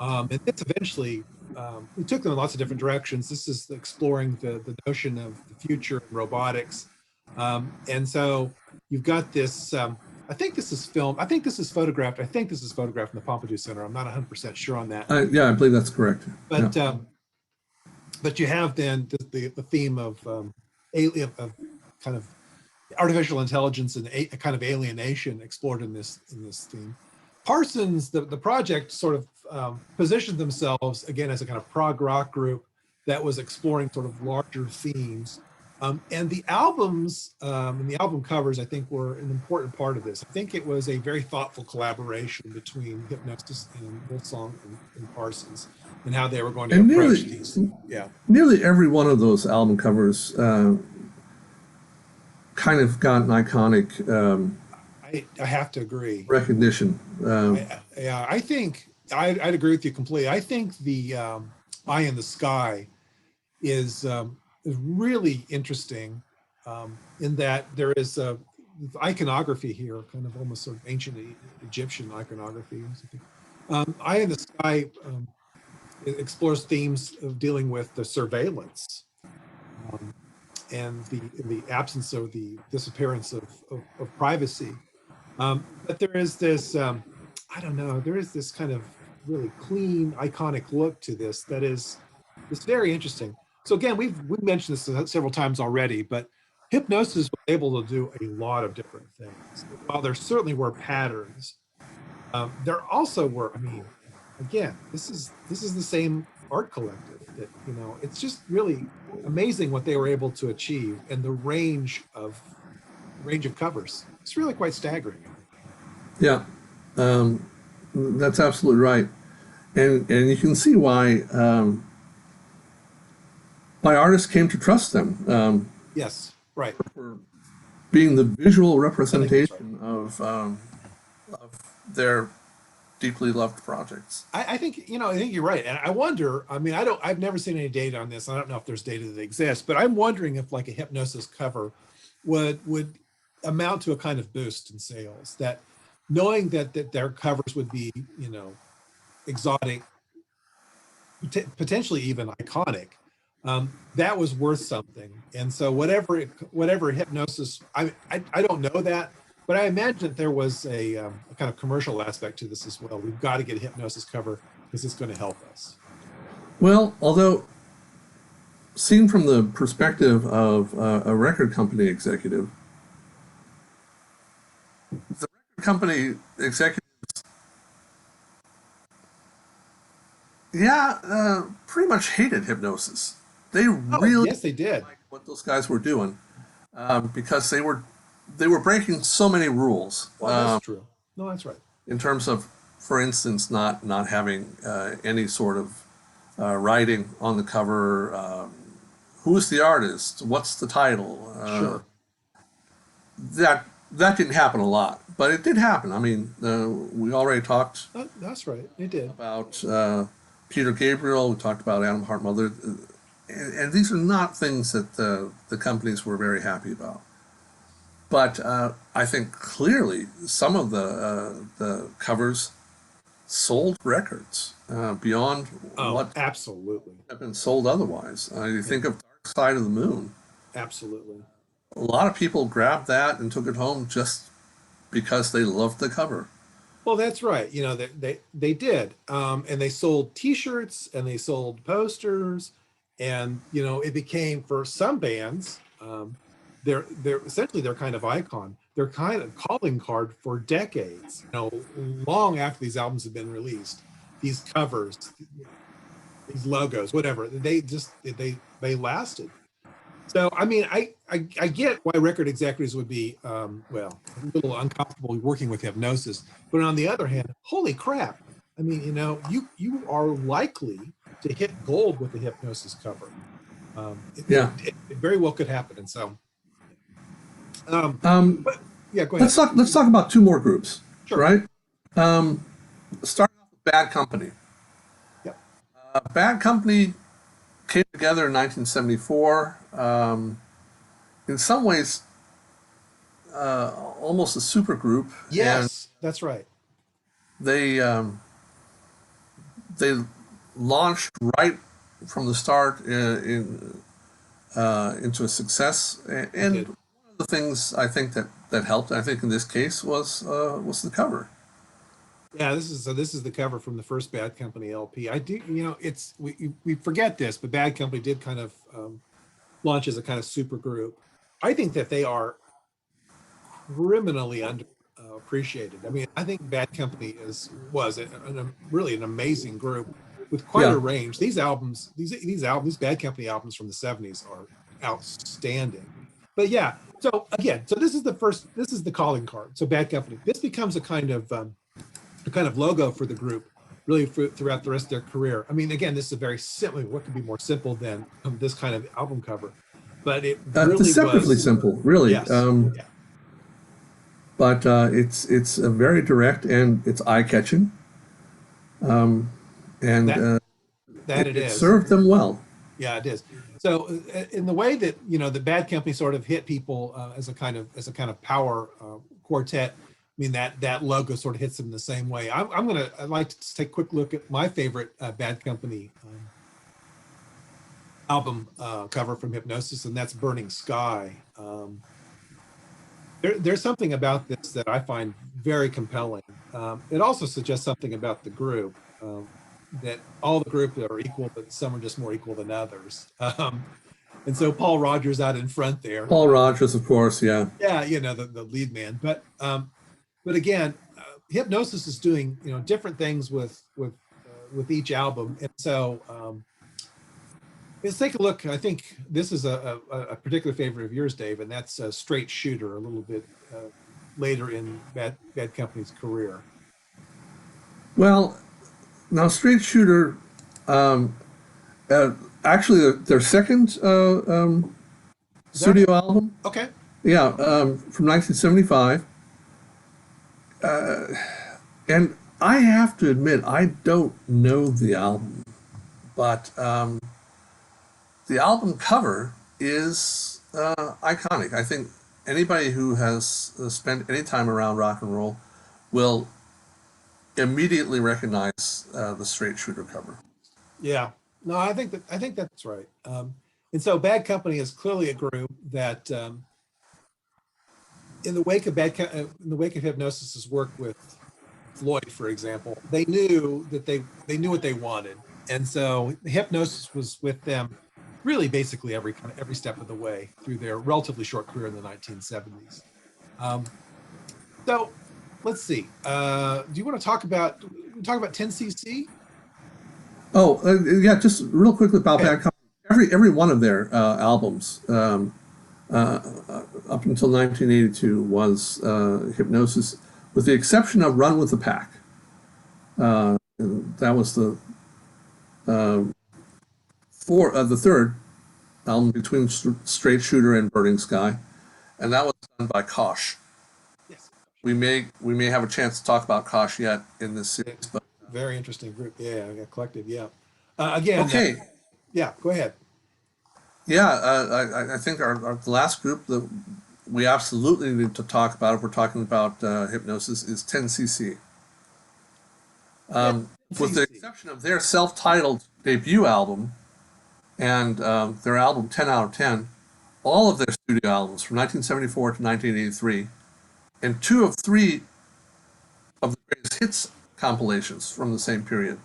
And this eventually, it took them in lots of different directions. This is exploring the notion of the future and robotics. And so you've got this, I think this is film. I think this is photographed. I think this is photographed in the Pompidou Center. I'm not 100% sure on that. Yeah, I believe that's correct. But Yeah. but you have then the theme of alien, of kind of artificial intelligence and a kind of alienation explored in this theme. Parsons, the project sort of positioned themselves again as a kind of prog rock group that was exploring sort of larger themes. And the albums and the album covers, I think, were an important part of this. I think it was a very thoughtful collaboration between Hipgnosis and Wolfsong and Parsons, and how they were going to And approach these. Yeah, nearly every one of those album covers kind of got an iconic I have to agree. recognition. Yeah, I think I'd agree with you completely. I think the Eye in the Sky is really interesting in that there is iconography here, kind of almost sort of ancient Egyptian iconography. Eye in the Sky it explores themes of dealing with the surveillance and the absence of the disappearance of privacy. But there is this, I don't know, there is this kind of really clean, iconic look to this that is very interesting. So again, we've mentioned this several times already, but Hipgnosis was able to do a lot of different things. While there certainly were patterns, there also were, I mean, again, this is the same art collective that, you know, it's just really amazing what they were able to achieve, and the range of covers. It's really quite staggering. Yeah, that's absolutely right, and you can see why artists came to trust them. Yes, right. For being the visual Right. representation of their deeply loved projects. I think, you know, I think you're right. And I wonder, I mean, I've never seen any data on this. I don't know if there's data that exists, but I'm wondering if like a Hipgnosis cover would amount to a kind of boost in sales, that knowing that their covers would be, you know, exotic, potentially even iconic, that was worth something. And so whatever Hipgnosis, I don't know that, but I imagine that there was a kind of commercial aspect to this as well. We've got to get a Hipgnosis cover because it's going to help us. Well, although seen from the perspective of a record company executive, the record company executives, yeah, pretty much hated Hipgnosis. They Oh, really yes, they did. liked what those guys were doing, because they were breaking so many rules, Well, that's true. No, that's right. in terms of, for instance, not having any sort of writing on the cover. Who's the artist? What's the title? Sure. That didn't happen a lot, but it did happen. I mean, we already talked That's right. It did. about Peter Gabriel. We talked about Adam Hart Mother, and these are not things that the companies were very happy about. But I think clearly some of the covers sold records beyond Oh, what absolutely. have been sold otherwise. You Yeah, think of Dark Side of the Moon. absolutely. A lot of people grabbed that and took it home just because they loved the cover. Well, that's right. You know, they did. And they sold T-shirts and they sold posters, and you know, it became for some bands, they're essentially their kind of icon, their kind of calling card for decades. You know, long after these albums have been released, these covers, these logos, whatever, they lasted. So, I mean, I get why record executives would be, well, a little uncomfortable working with Hipgnosis, but on the other hand, holy crap! I mean, you know, you are likely to hit gold with the Hipgnosis cover. Yeah. It very well could happen, and so, um, Um, but yeah, go ahead. let's talk about two more groups, Sure. right? Starting off with Bad Company. Yep. Bad Company came together in 1974. In some ways, almost a super group, and Yes, that's right. they they launched right from the start into a success. They And did. one of the things I think that helped, I think in this case, was the cover. Yeah, this is the cover from the first Bad Company LP. I do, you know, it's we forget this, but Bad Company did kind of launch as a kind of super group. I think that they are criminally under appreciated. I mean, I think Bad Company really an amazing group with quite a Yeah. range. These albums, these Bad Company albums from the '70s are outstanding. But yeah, so again, so this is the calling card. So Bad Company, this becomes a kind of logo for the group, really throughout the rest of their career. I mean, again, this is a very simple. What could be more simple than this kind of album cover? But it really Deceptively was. simple, really. Yes, yeah, But it's very direct and it's eye catching, and that that it it is. served them well. Yeah, it is. So in the way that you know the Bad Company sort of hit people as a kind of power quartet, I mean that logo sort of hits them the same way. I'd like to take a quick look at my favorite Bad Company album cover from Hipgnosis, and that's Burning Sky. There's something about this that I find very compelling. It also suggests something about the group, that all the group are equal, but some are just more equal than others. And so Paul Rogers out in front there. Paul Rogers, of course, yeah. Yeah, you know, the lead man. But again, Hipgnosis is doing, you know, different things with each album. And so let's take a look. I think this is a particular favorite of yours, Dave, and that's Straight Shooter, a little bit later in Bad Company's career. Well, now Straight Shooter, um, uh, actually their second Is that studio album, okay? yeah, from 1975. And I have to admit, I don't know the album, but the album cover is iconic. I think anybody who has spent any time around rock and roll will immediately recognize the Straight Shooter cover. Yeah. No, I think that's right. And so Bad Company is clearly a group that, in the wake of in the wake of Hipgnosis's work with Floyd, for example, they knew that they knew what they wanted, and so Hipgnosis was with them, really basically every step of the way through their relatively short career in the 1970s. Um, So let's see. Do you want to talk about 10cc? Oh, yeah, just real quickly about Okay. Bad Company. Every one of their albums uh, up until 1982 was Hipgnosis, with the exception of Run with the Pack. That was uh, the third album between Straight Shooter and Burning Sky, and that was done by Kosh. Yes. We may have a chance to talk about Kosh yet in this Yeah, series, but very interesting group. Yeah, I got collective. Yeah. Again, okay. yeah, go ahead. Yeah, I think the last group that we absolutely need to talk about if we're talking about Hipgnosis is 10cc. Yeah, With the 10cc. exception of their self-titled debut album and their album 10 out of 10, all of their studio albums from 1974 to 1983, and two of three of the greatest hits compilations from the same period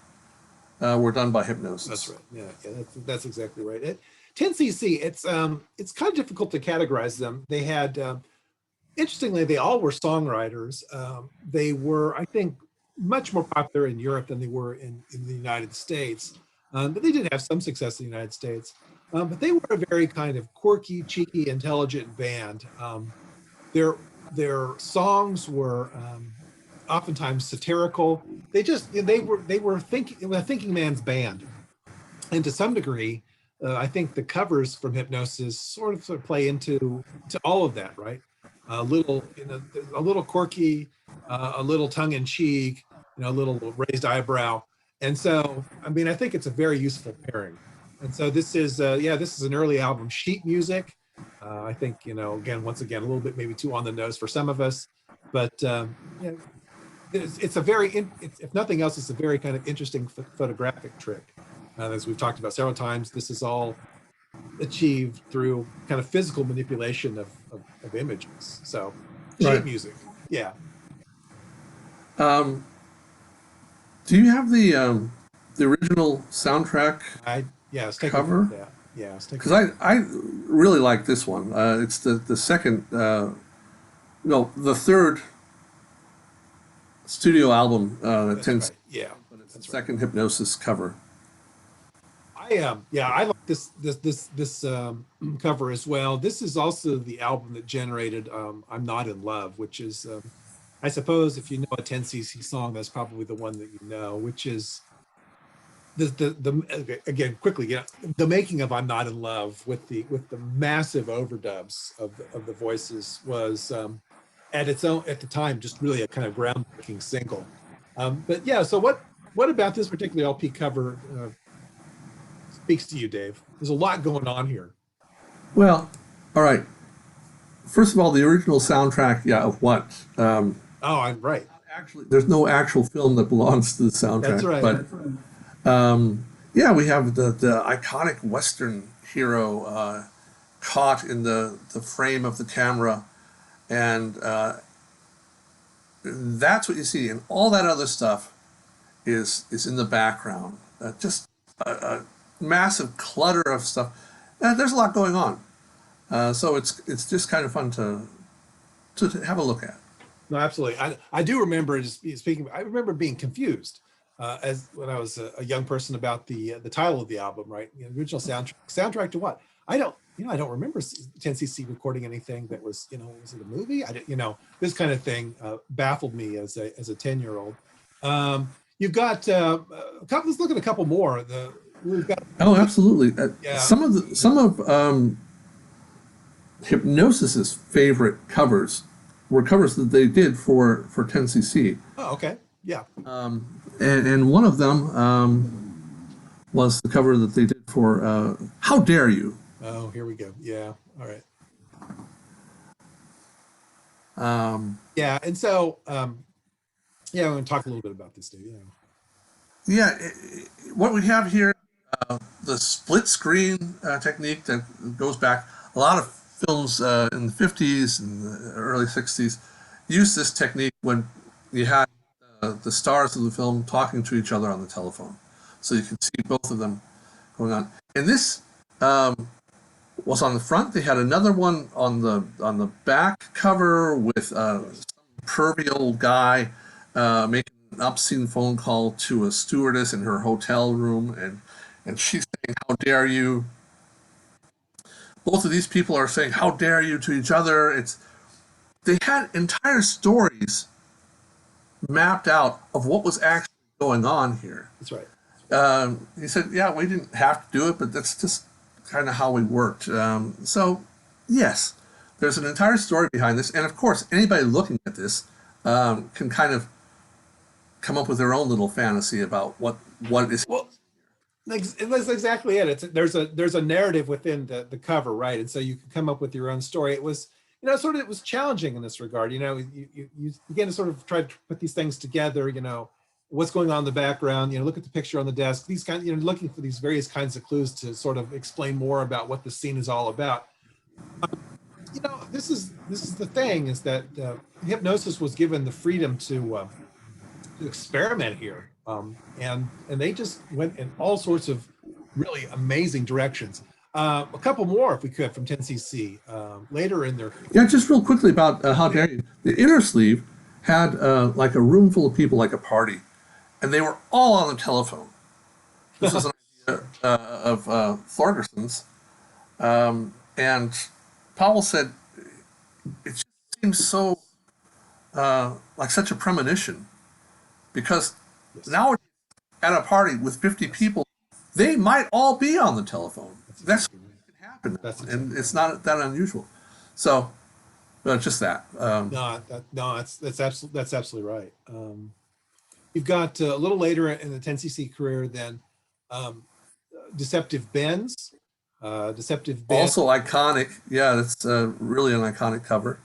were done by That's Hipgnosis. right. Yeah, yeah, that's exactly right. 10cc. It's kind of difficult to categorize them. They had interestingly, they all were songwriters. They were, I think, much more popular in Europe than they were in the United States. But they did have some success in the United States. But they were a very kind of quirky, cheeky, intelligent band. Their their songs were oftentimes satirical. They were thinking a thinking man's band, and to some degree, I think the covers from Hipgnosis sort of play into to all of that, right? A little, a little quirky, a little tongue in cheek, a little raised eyebrow, and so I mean, I think it's a very useful pairing. And so this is an early album, sheet music. I think again, once again, a little bit maybe too on the nose for some of us, but it's a if nothing else, it's a very kind of interesting photographic trick. As we've talked about several times, this is all achieved through kind of physical manipulation of images. So sheet Right. music. Yeah. Um, do you have the original soundtrack Yeah, let's take a look at cover? that. Yeah, let's take a Because look. I really like this one. It's the second, no, the third studio album that That's tends, right. Yeah, but it's the that's right. second Hipgnosis cover. I like this cover as well. This is also the album that generated "I'm Not in Love," which is I suppose if you know a 10cc song, that's probably the one that you know, which is the again quickly, the making of "I'm Not in Love" with the massive overdubs of the voices was at its own at the time just really a kind of groundbreaking single. But yeah, so what about this particular LP cover speaks to you, Dave? There's a lot going on here. Well, all right. First of all, the original soundtrack, yeah, of what? Oh, I'm right. Actually, there's no actual film that belongs to the That's soundtrack, right. but yeah, we have the iconic Western hero caught in the frame of the camera, and that's what you see, and all that other stuff is in the background. Just a massive clutter of stuff. There's a lot going on, so it's just kind of fun to have a look at. No, absolutely. I do remember just speaking. I remember being confused as when I was a young person about the title of the album. Right, the original soundtrack to what? I don't remember 10cc recording anything that was was it a movie? I didn't this kind of thing baffled me as a 10-year-old. You've got a couple. Let's look at a couple more. We've got Oh, absolutely. yeah. Some of Hypnosis's favorite covers were covers that they did for 10cc, Oh, okay. Yeah. and one of them was the cover that they did for "How Dare You." Oh, here we go. Yeah. All right. Um, Yeah, and so yeah, I'm going to talk a little bit about this, Dave. Yeah. yeah, what we have here, the split screen technique that goes back. A lot of films in the 50s and the early 60s used this technique when you had the stars of the film talking to each other on the telephone, so you could see both of them going on. And this was on the front. They had another one on the back cover with pervy old guy making an obscene phone call to a stewardess in her hotel room, and she's saying, "How dare you?" Both of these people are saying, "How dare you?" to each other. They had entire stories mapped out of what was actually going on here. That's right. He said, "Yeah, we didn't have to do it, but that's just kind of how we worked." So, yes, there's an entire story behind this, and of course, anybody looking at this can kind of come up with their own little fantasy about what is. Well, that's exactly it. There's a narrative within the cover, right? And so you can come up with your own story. It was, sort of, it was challenging in this regard. You begin to sort of try to put these things together. What's going on in the background. Look at the picture on the desk. These kind, looking for these various kinds of clues to sort of explain more about what the scene is all about. This is the thing, is that Hipgnosis was given the freedom to experiment here, and they just went in all sorts of really amazing directions. A couple more, if we could, from 10cc later in their. Yeah, just real quickly about How Dare You. The inner sleeve had like a room full of people, like a party, and they were all on the telephone. This was an idea of Thorgerson's, and Powell said it just seems so like such a premonition, because now at a party with 50 people, they might all be on the telephone. That's what can happen, and it's not that unusual. So, just that. That's absolutely right. You've got a little later in the 10cc career, then Deceptive Bends. Deceptive Bends. Also iconic. Yeah, that's really an iconic cover.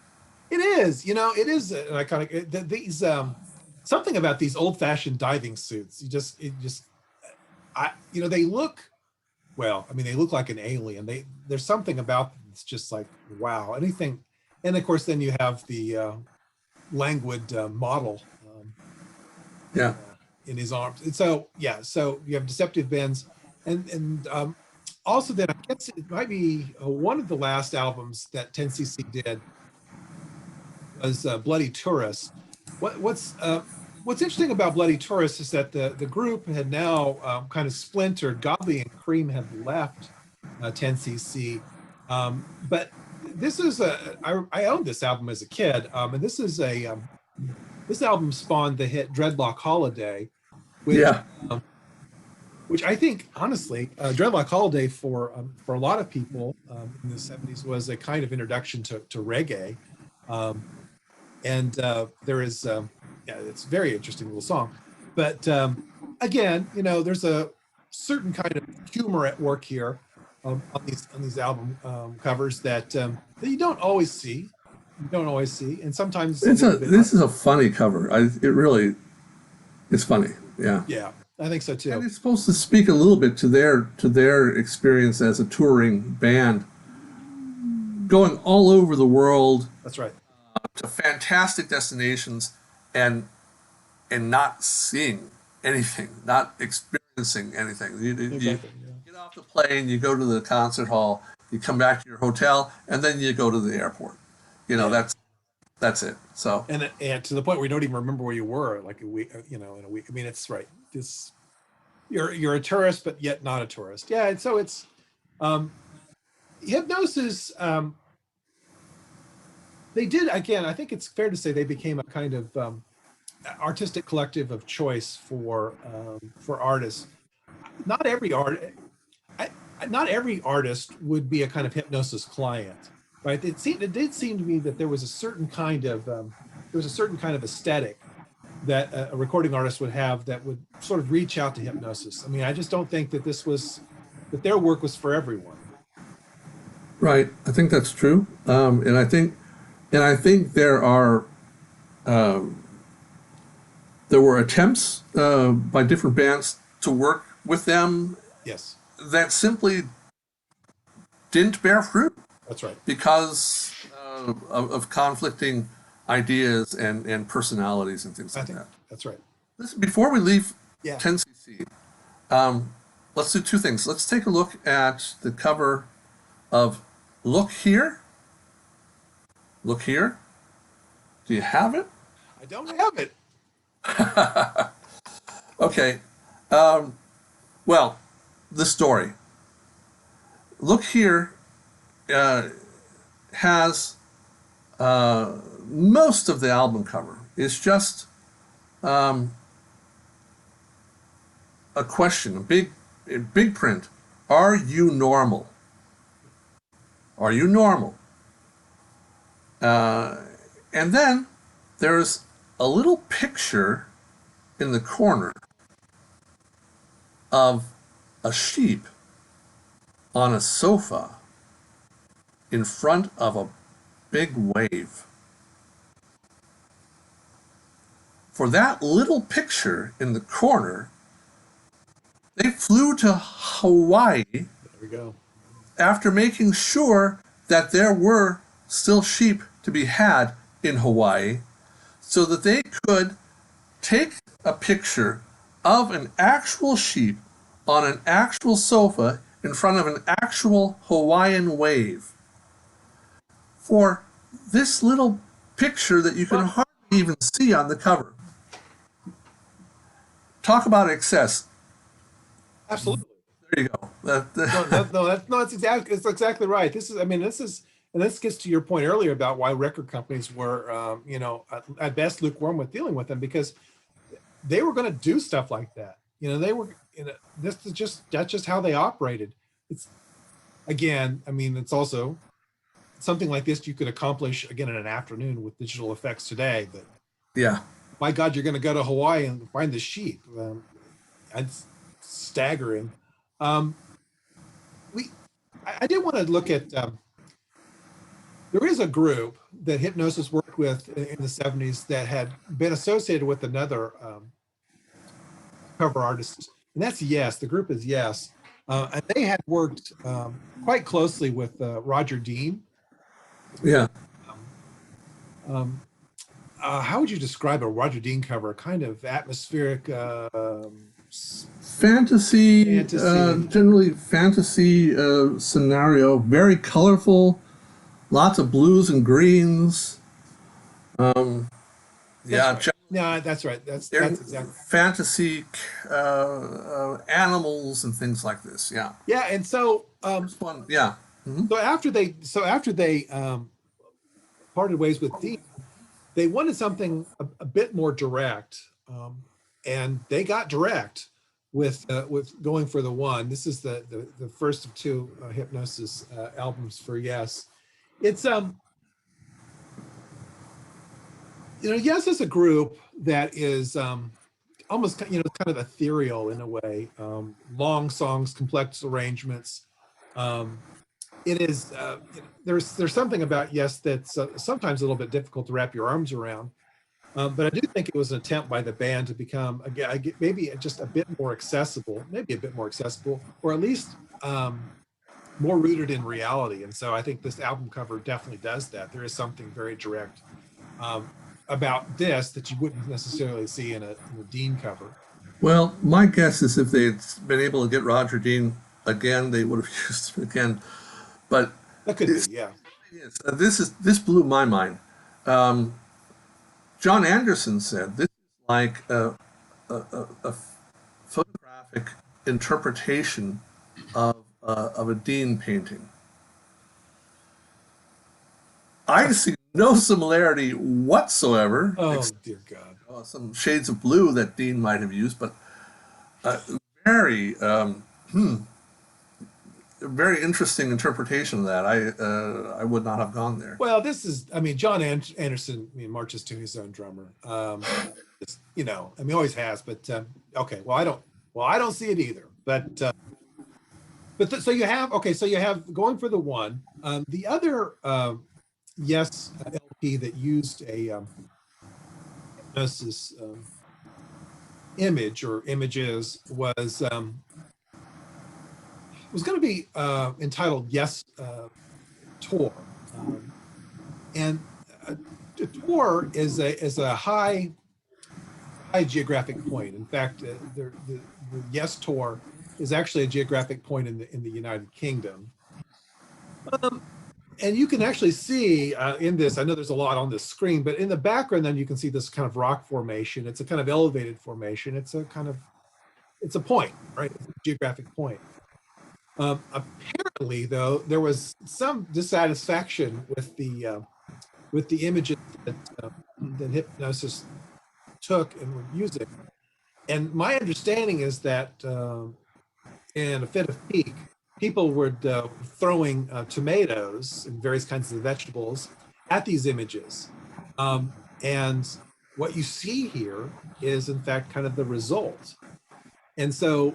It is. It is an iconic. These something about these old-fashioned diving suits. They look. Well, I mean, they look like an alien. There's something about them that's just like, wow. Anything, and of course, then you have the languid model. Yeah. In his arms, and so you have Deceptive Bends, and also then I guess it might be one of the last albums that 10cc did was Bloody Tourist. What's interesting about Bloody Tourist is that the group had now kind of splintered. Godley and Cream had left 10cc, but this is I owned this album as a kid, and this is this album spawned the hit Dreadlock Holiday, which I think, honestly, Dreadlock Holiday for a lot of people in the 70s was a kind of introduction to reggae, and there is it's a very interesting little song, but again, there's a certain kind of humor at work here on these album covers that you don't always see. And sometimes this is a funny cover. It's funny. Yeah. Yeah, I think so too. And it's supposed to speak a little bit to their experience as a touring band, going all over the world. That's right. To fantastic destinations, and not seeing anything, not experiencing anything. You get off the plane, you go to the concert hall, you come back to your hotel, and then you go to the airport. That's it. So and to the point where you don't even remember where you were, like a week, in a week. I mean, it's right. This you're a tourist, but yet not a tourist. Yeah, and so it's Hipgnosis. They did, again. I think it's fair to say they became a kind of artistic collective of choice for artists. Not every artist would be a kind of Hipgnosis client. Right. It did seem to me that there was a certain kind of aesthetic that a recording artist would have that would sort of reach out to Hipgnosis. I mean, I just don't think that that their work was for everyone. Right. I think that's true. And I think there were attempts by different bands to work with them. Yes. That simply didn't bear fruit. That's right. Because of conflicting ideas and personalities and things like that. That's right. Listen, before we leave 10cc, let's do two things. Let's take a look at the cover of Look Here. Look Here. Do you have it? I don't have it. Okay. Well, the story. Look here has most of the album cover. It's just a question, a big print. Are you normal? Are you normal? Uh, and then there's a little picture in the corner of a sheep on a sofa in front of a big wave. For that little picture in the corner, they flew to Hawaii There we go. after making sure that there were still sheep to be had in Hawaii so that they could take a picture of an actual sheep on an actual sofa in front of an actual Hawaiian wave. For this little picture that you can hardly even see on the cover. Talk about excess. Absolutely. There you go. It's exactly right. And this gets to your point earlier about why record companies were, at best lukewarm with dealing with them, because they were going to do stuff like that. They were, that's just how they operated. It's it's also something like this you could accomplish again in an afternoon with digital effects today. But Yeah. my God, you're going to go to Hawaii and find the sheep. It's staggering. Um, I did want to look at. There is a group that Hipgnosis worked with in the 70s that had been associated with another cover artist, and that's Yes. The group is Yes, and they had worked quite closely with Roger Dean. Yeah. How would you describe a Roger Dean cover? Kind of atmospheric, fantasy, generally fantasy scenario, very colorful, lots of blues and greens. That's right. That's exactly fantasy animals and things like this. Yeah. Yeah, and so Fun. Yeah. Mm-hmm. so after they parted ways with Dean, they wanted something a bit more direct, and they got direct with going for the one. This is the first of two Hipgnosis albums for Yes. It's Yes is a group that is almost kind of ethereal in a way. Long songs, complex arrangements. It is there's something about Yes that's sometimes a little bit difficult to wrap your arms around. But I do think it was an attempt by the band to become again maybe just a bit more accessible, or at least more rooted in reality. And so I think this album cover definitely does that. There is something very direct about this that you wouldn't necessarily see in a Dean cover. Well, my guess is if they'd been able to get Roger Dean again, they would have used him again. But that could be, yeah. This blew my mind. John Anderson said this is like a photographic interpretation of a Dean painting. I see no similarity whatsoever. Oh, dear God. Some shades of blue that Dean might have used, but very, very interesting interpretation of that. I would not have gone there. Well, this is, John Anderson, marches to his own drummer. Always has, but okay. Well, I don't see it either. So you have going for the one. The other Yes LP that used a Hipgnosis image or images was going to be entitled Yes Tour, and a tour is a high geographic point. In fact, the Yes Tour is actually a geographic point in the United Kingdom. And you can actually see in this, I know there's a lot on this screen, but in the background, then you can see this kind of rock formation. It's a kind of elevated formation. It's a kind of, it's a point, right? It's a geographic point. Apparently, though, there was some dissatisfaction with the images that Hipgnosis took and were using. And my understanding is that in a fit of pique, people were throwing tomatoes and various kinds of vegetables at these images. And what you see here is, in fact, kind of the result. And so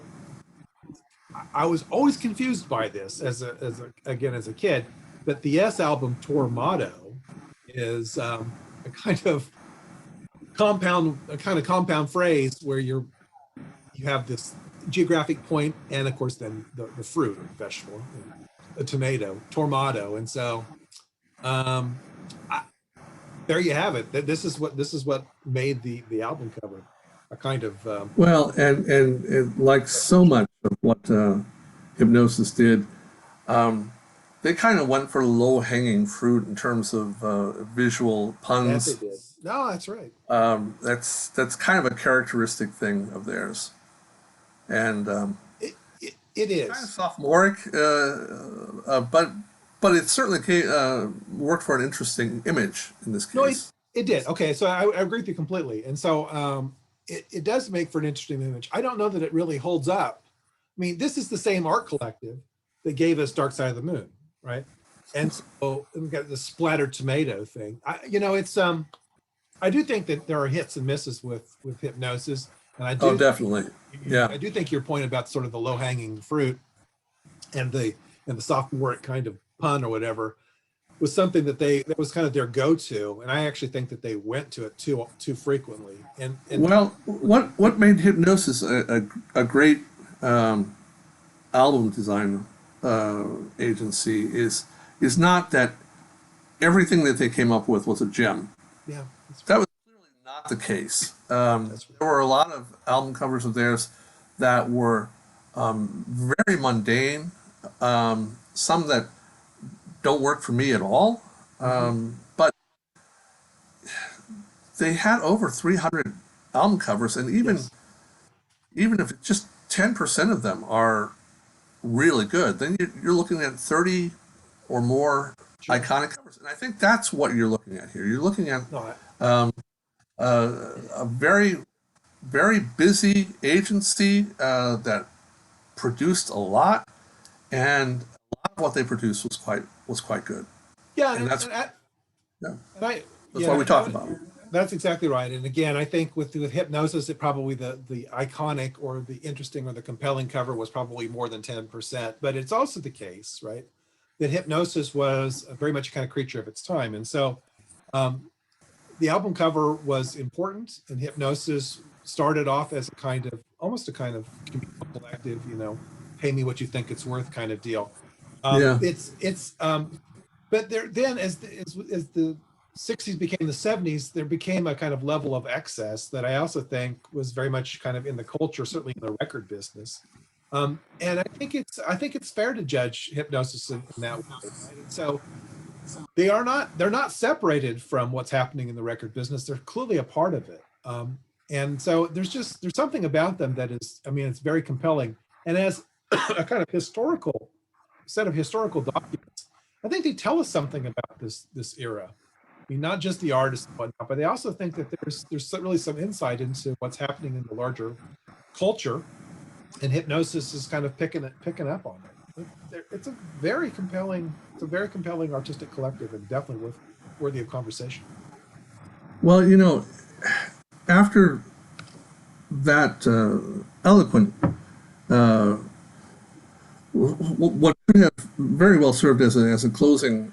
I was always confused by this as a kid, but the Yes album tour motto is a kind of compound phrase where you have this geographic point and of course then the fruit or the vegetable, a tomato, tormato. And so there you have it. This is what made the album cover a kind of Well, and like so much of what Hipgnosis did, they kind of went for low-hanging fruit in terms of visual that puns. they did. No, that's right. That's kind of a characteristic thing of theirs, and It is kind of sophomoric, but it certainly worked for an interesting image in this no, case. it did. Okay, so I agree with you completely. And so it does make for an interesting image. I don't know that it really holds up. I mean, this is the same art collective that gave us Dark Side of the Moon, right? And so we got the splattered tomato thing. It's I do think that there are hits and misses with Hipgnosis, and I do. Oh, definitely. Yeah. I do think your point about sort of the low hanging fruit and the sophomoric kind of pun or whatever was something that was kind of their go-to, and I actually think that they went to it too frequently. And Well, what made Hipgnosis a great album design agency is not that everything that they came up with was a gem. yeah, That was clearly not the case. that's right. There were a lot of album covers of theirs that were very mundane, some that don't work for me at all. But they had over 300 album covers, and Yes. even if just 10% of them are really good, then you're looking at 30 or more Sure. iconic covers. And I think that's what you're looking at here. You're looking at No, a very, very busy agency that produced a lot, and a lot of what they produced was quite good. yeah, And that's and yeah, I, that's yeah, why we talk about it. that's exactly right. And again, I think with Hipgnosis, it probably the iconic or the interesting or the compelling cover was probably more than 10%. But it's also the case, right, that Hipgnosis was very much a kind of creature of its time. And so the album cover was important, and Hipgnosis started off as almost a kind of collective, pay me what you think it's worth kind of deal. Yeah. But there then as the 60s became the 70s, there became a kind of level of excess that I also think was very much kind of in the culture, certainly in the record business. And I think it's fair to judge Hipgnosis in that way. Right? And so they're not separated from what's happening in the record business. They're clearly a part of it. And so there's something about them that is, I mean, it's very compelling. And as a kind of set of historical documents, I think they tell us something about this era. I mean, not just the artists and whatnot, but they also think that there's really some insight into what's happening in the larger culture, and Hipgnosis is kind of picking up on it. It's a very compelling artistic collective, and definitely worthy of conversation. Well, after that eloquent, what could have very well served as a closing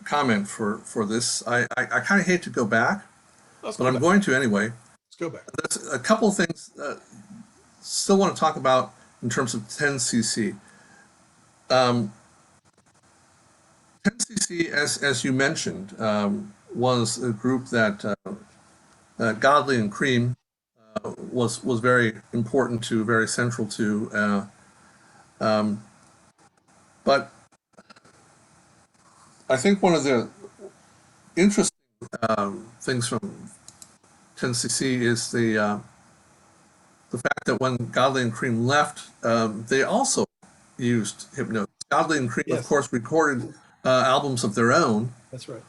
comment for this, I kind of hate to go back, Let's but go I'm back. going to anyway. Let's go back. That's a couple of things still want to talk about in terms of 10cc. 10cc, as you mentioned, was a group that Godley and Cream was very important to, very central to. But I think one of the interesting things from 10cc is the fact that when Godley and Cream left, they also used Hipgnosis. Godley and Cream, of Yes, course, recorded albums of their own. that's right.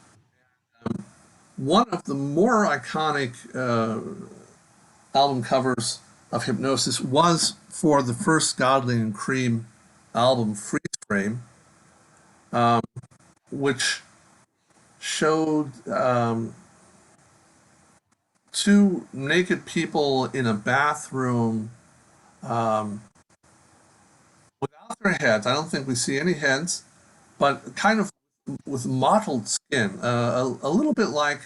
One of the more iconic album covers of Hipgnosis was for the first Godley and Cream album, Freeze Frame, which showed two naked people in a bathroom without their heads. I don't think we see any heads, but kind of with mottled skin, a little bit like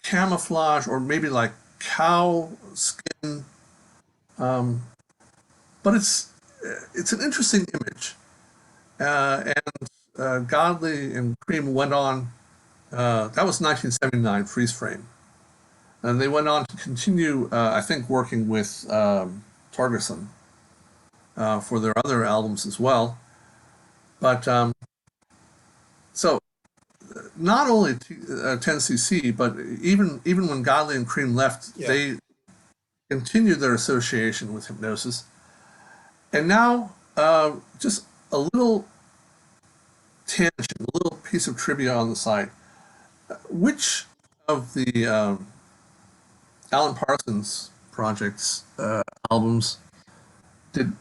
camouflage or maybe like cow skin. But it's an interesting image. And Godley and Cream went on. That was 1979 freeze frame, and they went on to continue. I think working with Torgerson for their other albums as well. But so not only 10cc, but even when Godley and Cream left, Yeah. they continued their association with Hipgnosis. And now, just a little tangent, a little piece of trivia on the side. Which of the Alan Parsons project's albums did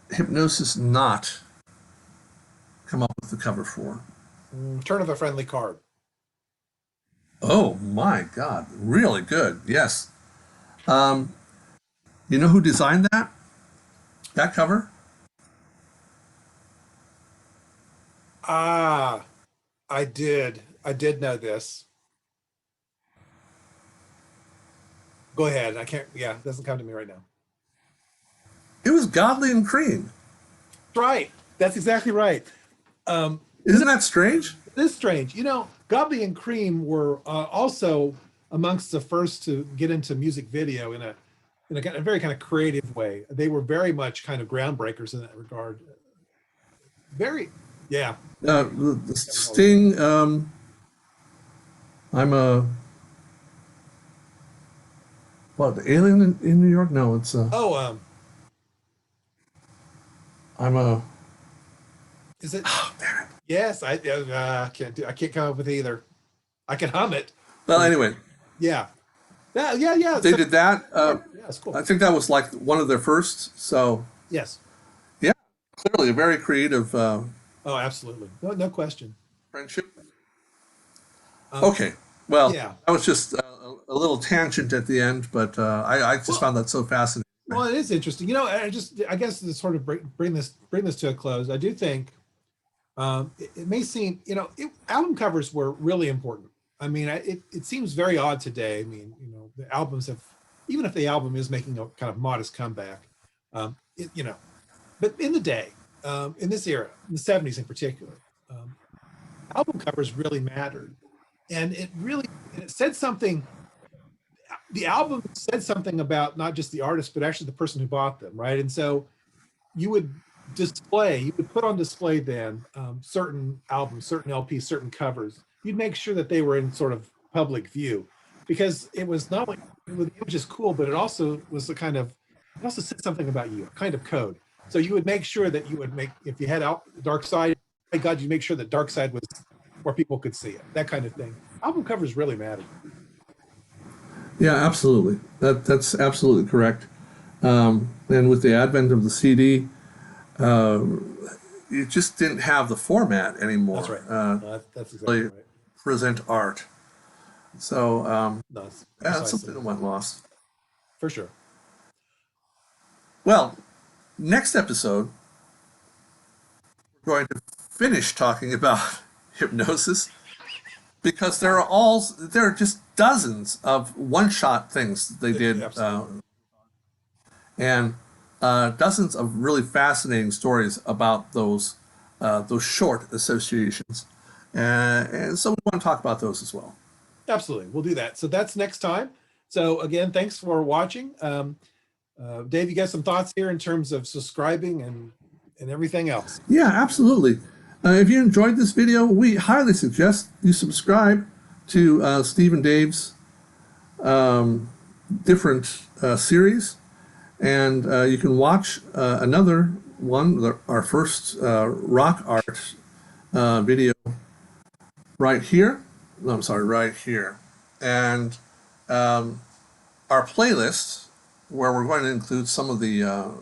Hipgnosis not come up with the cover for? Turn of a Friendly Card. Oh my God, really good. Yes. You know who designed that cover? Ah, I did. I did know this. Go ahead. I can't, yeah, it doesn't come to me right now. It was Godley and Cream. Right. That's exactly right. Isn't that strange? It is strange. You know, Godley and Cream were also amongst the first to get into music video in a very kind of creative way. They were very much kind of groundbreakers in that regard. Very, yeah. The Sting. I'm a what? The Alien in New York? No, it's Oh, I'm a. is it? Oh, damn it. Yes, I can't do. I can't come up with either. I can hum it. Well, anyway, Yeah. Yeah. they did that. Yeah, it's cool. I think that was like one of their first. So Yes. yeah, clearly a very creative Oh, absolutely. No question. friendship. Um, Okay, well, yeah. that was just a little tangent at the end, but I just Well- found that so fascinating. Well, it is interesting. You know, I guess to sort of bring this to a close, I do think it may seem, album covers were really important. I mean, it seems very odd today. I mean, the albums have, even if the album is making a kind of modest comeback, but in the day, in this era, in the 70s in particular, album covers really mattered. And it said something. The album said something about not just the artist, but actually the person who bought them, right? And so you would put on display then certain albums, certain LPs, certain covers. You'd make sure that they were in sort of public view, because it was not only the image is cool, but it also was it also said something about you, a kind of code. So you would make sure that if you had out Dark Side, thank God, you make sure that Dark Side was where people could see it, that kind of thing. Album covers really matter. Yeah, absolutely. That's absolutely correct. And with the advent of the CD, you just didn't have the format anymore. That's right. That's exactly right. Present art. So No, that's precisely. something that went lost. For sure. Well, next episode, we're going to finish talking about Hipgnosis, because there are just dozens of one-shot things they did, Absolutely. and dozens of really fascinating stories about those short associations, and so we want to talk about those as well. Absolutely. We'll do that. So that's next time. So again, thanks for watching. Dave, you got some thoughts here in terms of subscribing and everything else. Yeah, absolutely. If you enjoyed this video, we highly suggest you subscribe to Steve and Dave's different series, and you can watch another one, our first rock art video right here. No, I'm sorry, right here. And our playlist, where we're going to include some of the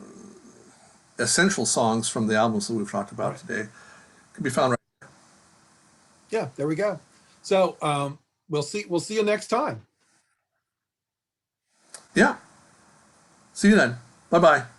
essential songs from the albums that we've talked about today, can be found right. Yeah, there we go. So we'll see you next time. Yeah. See you then. Bye bye.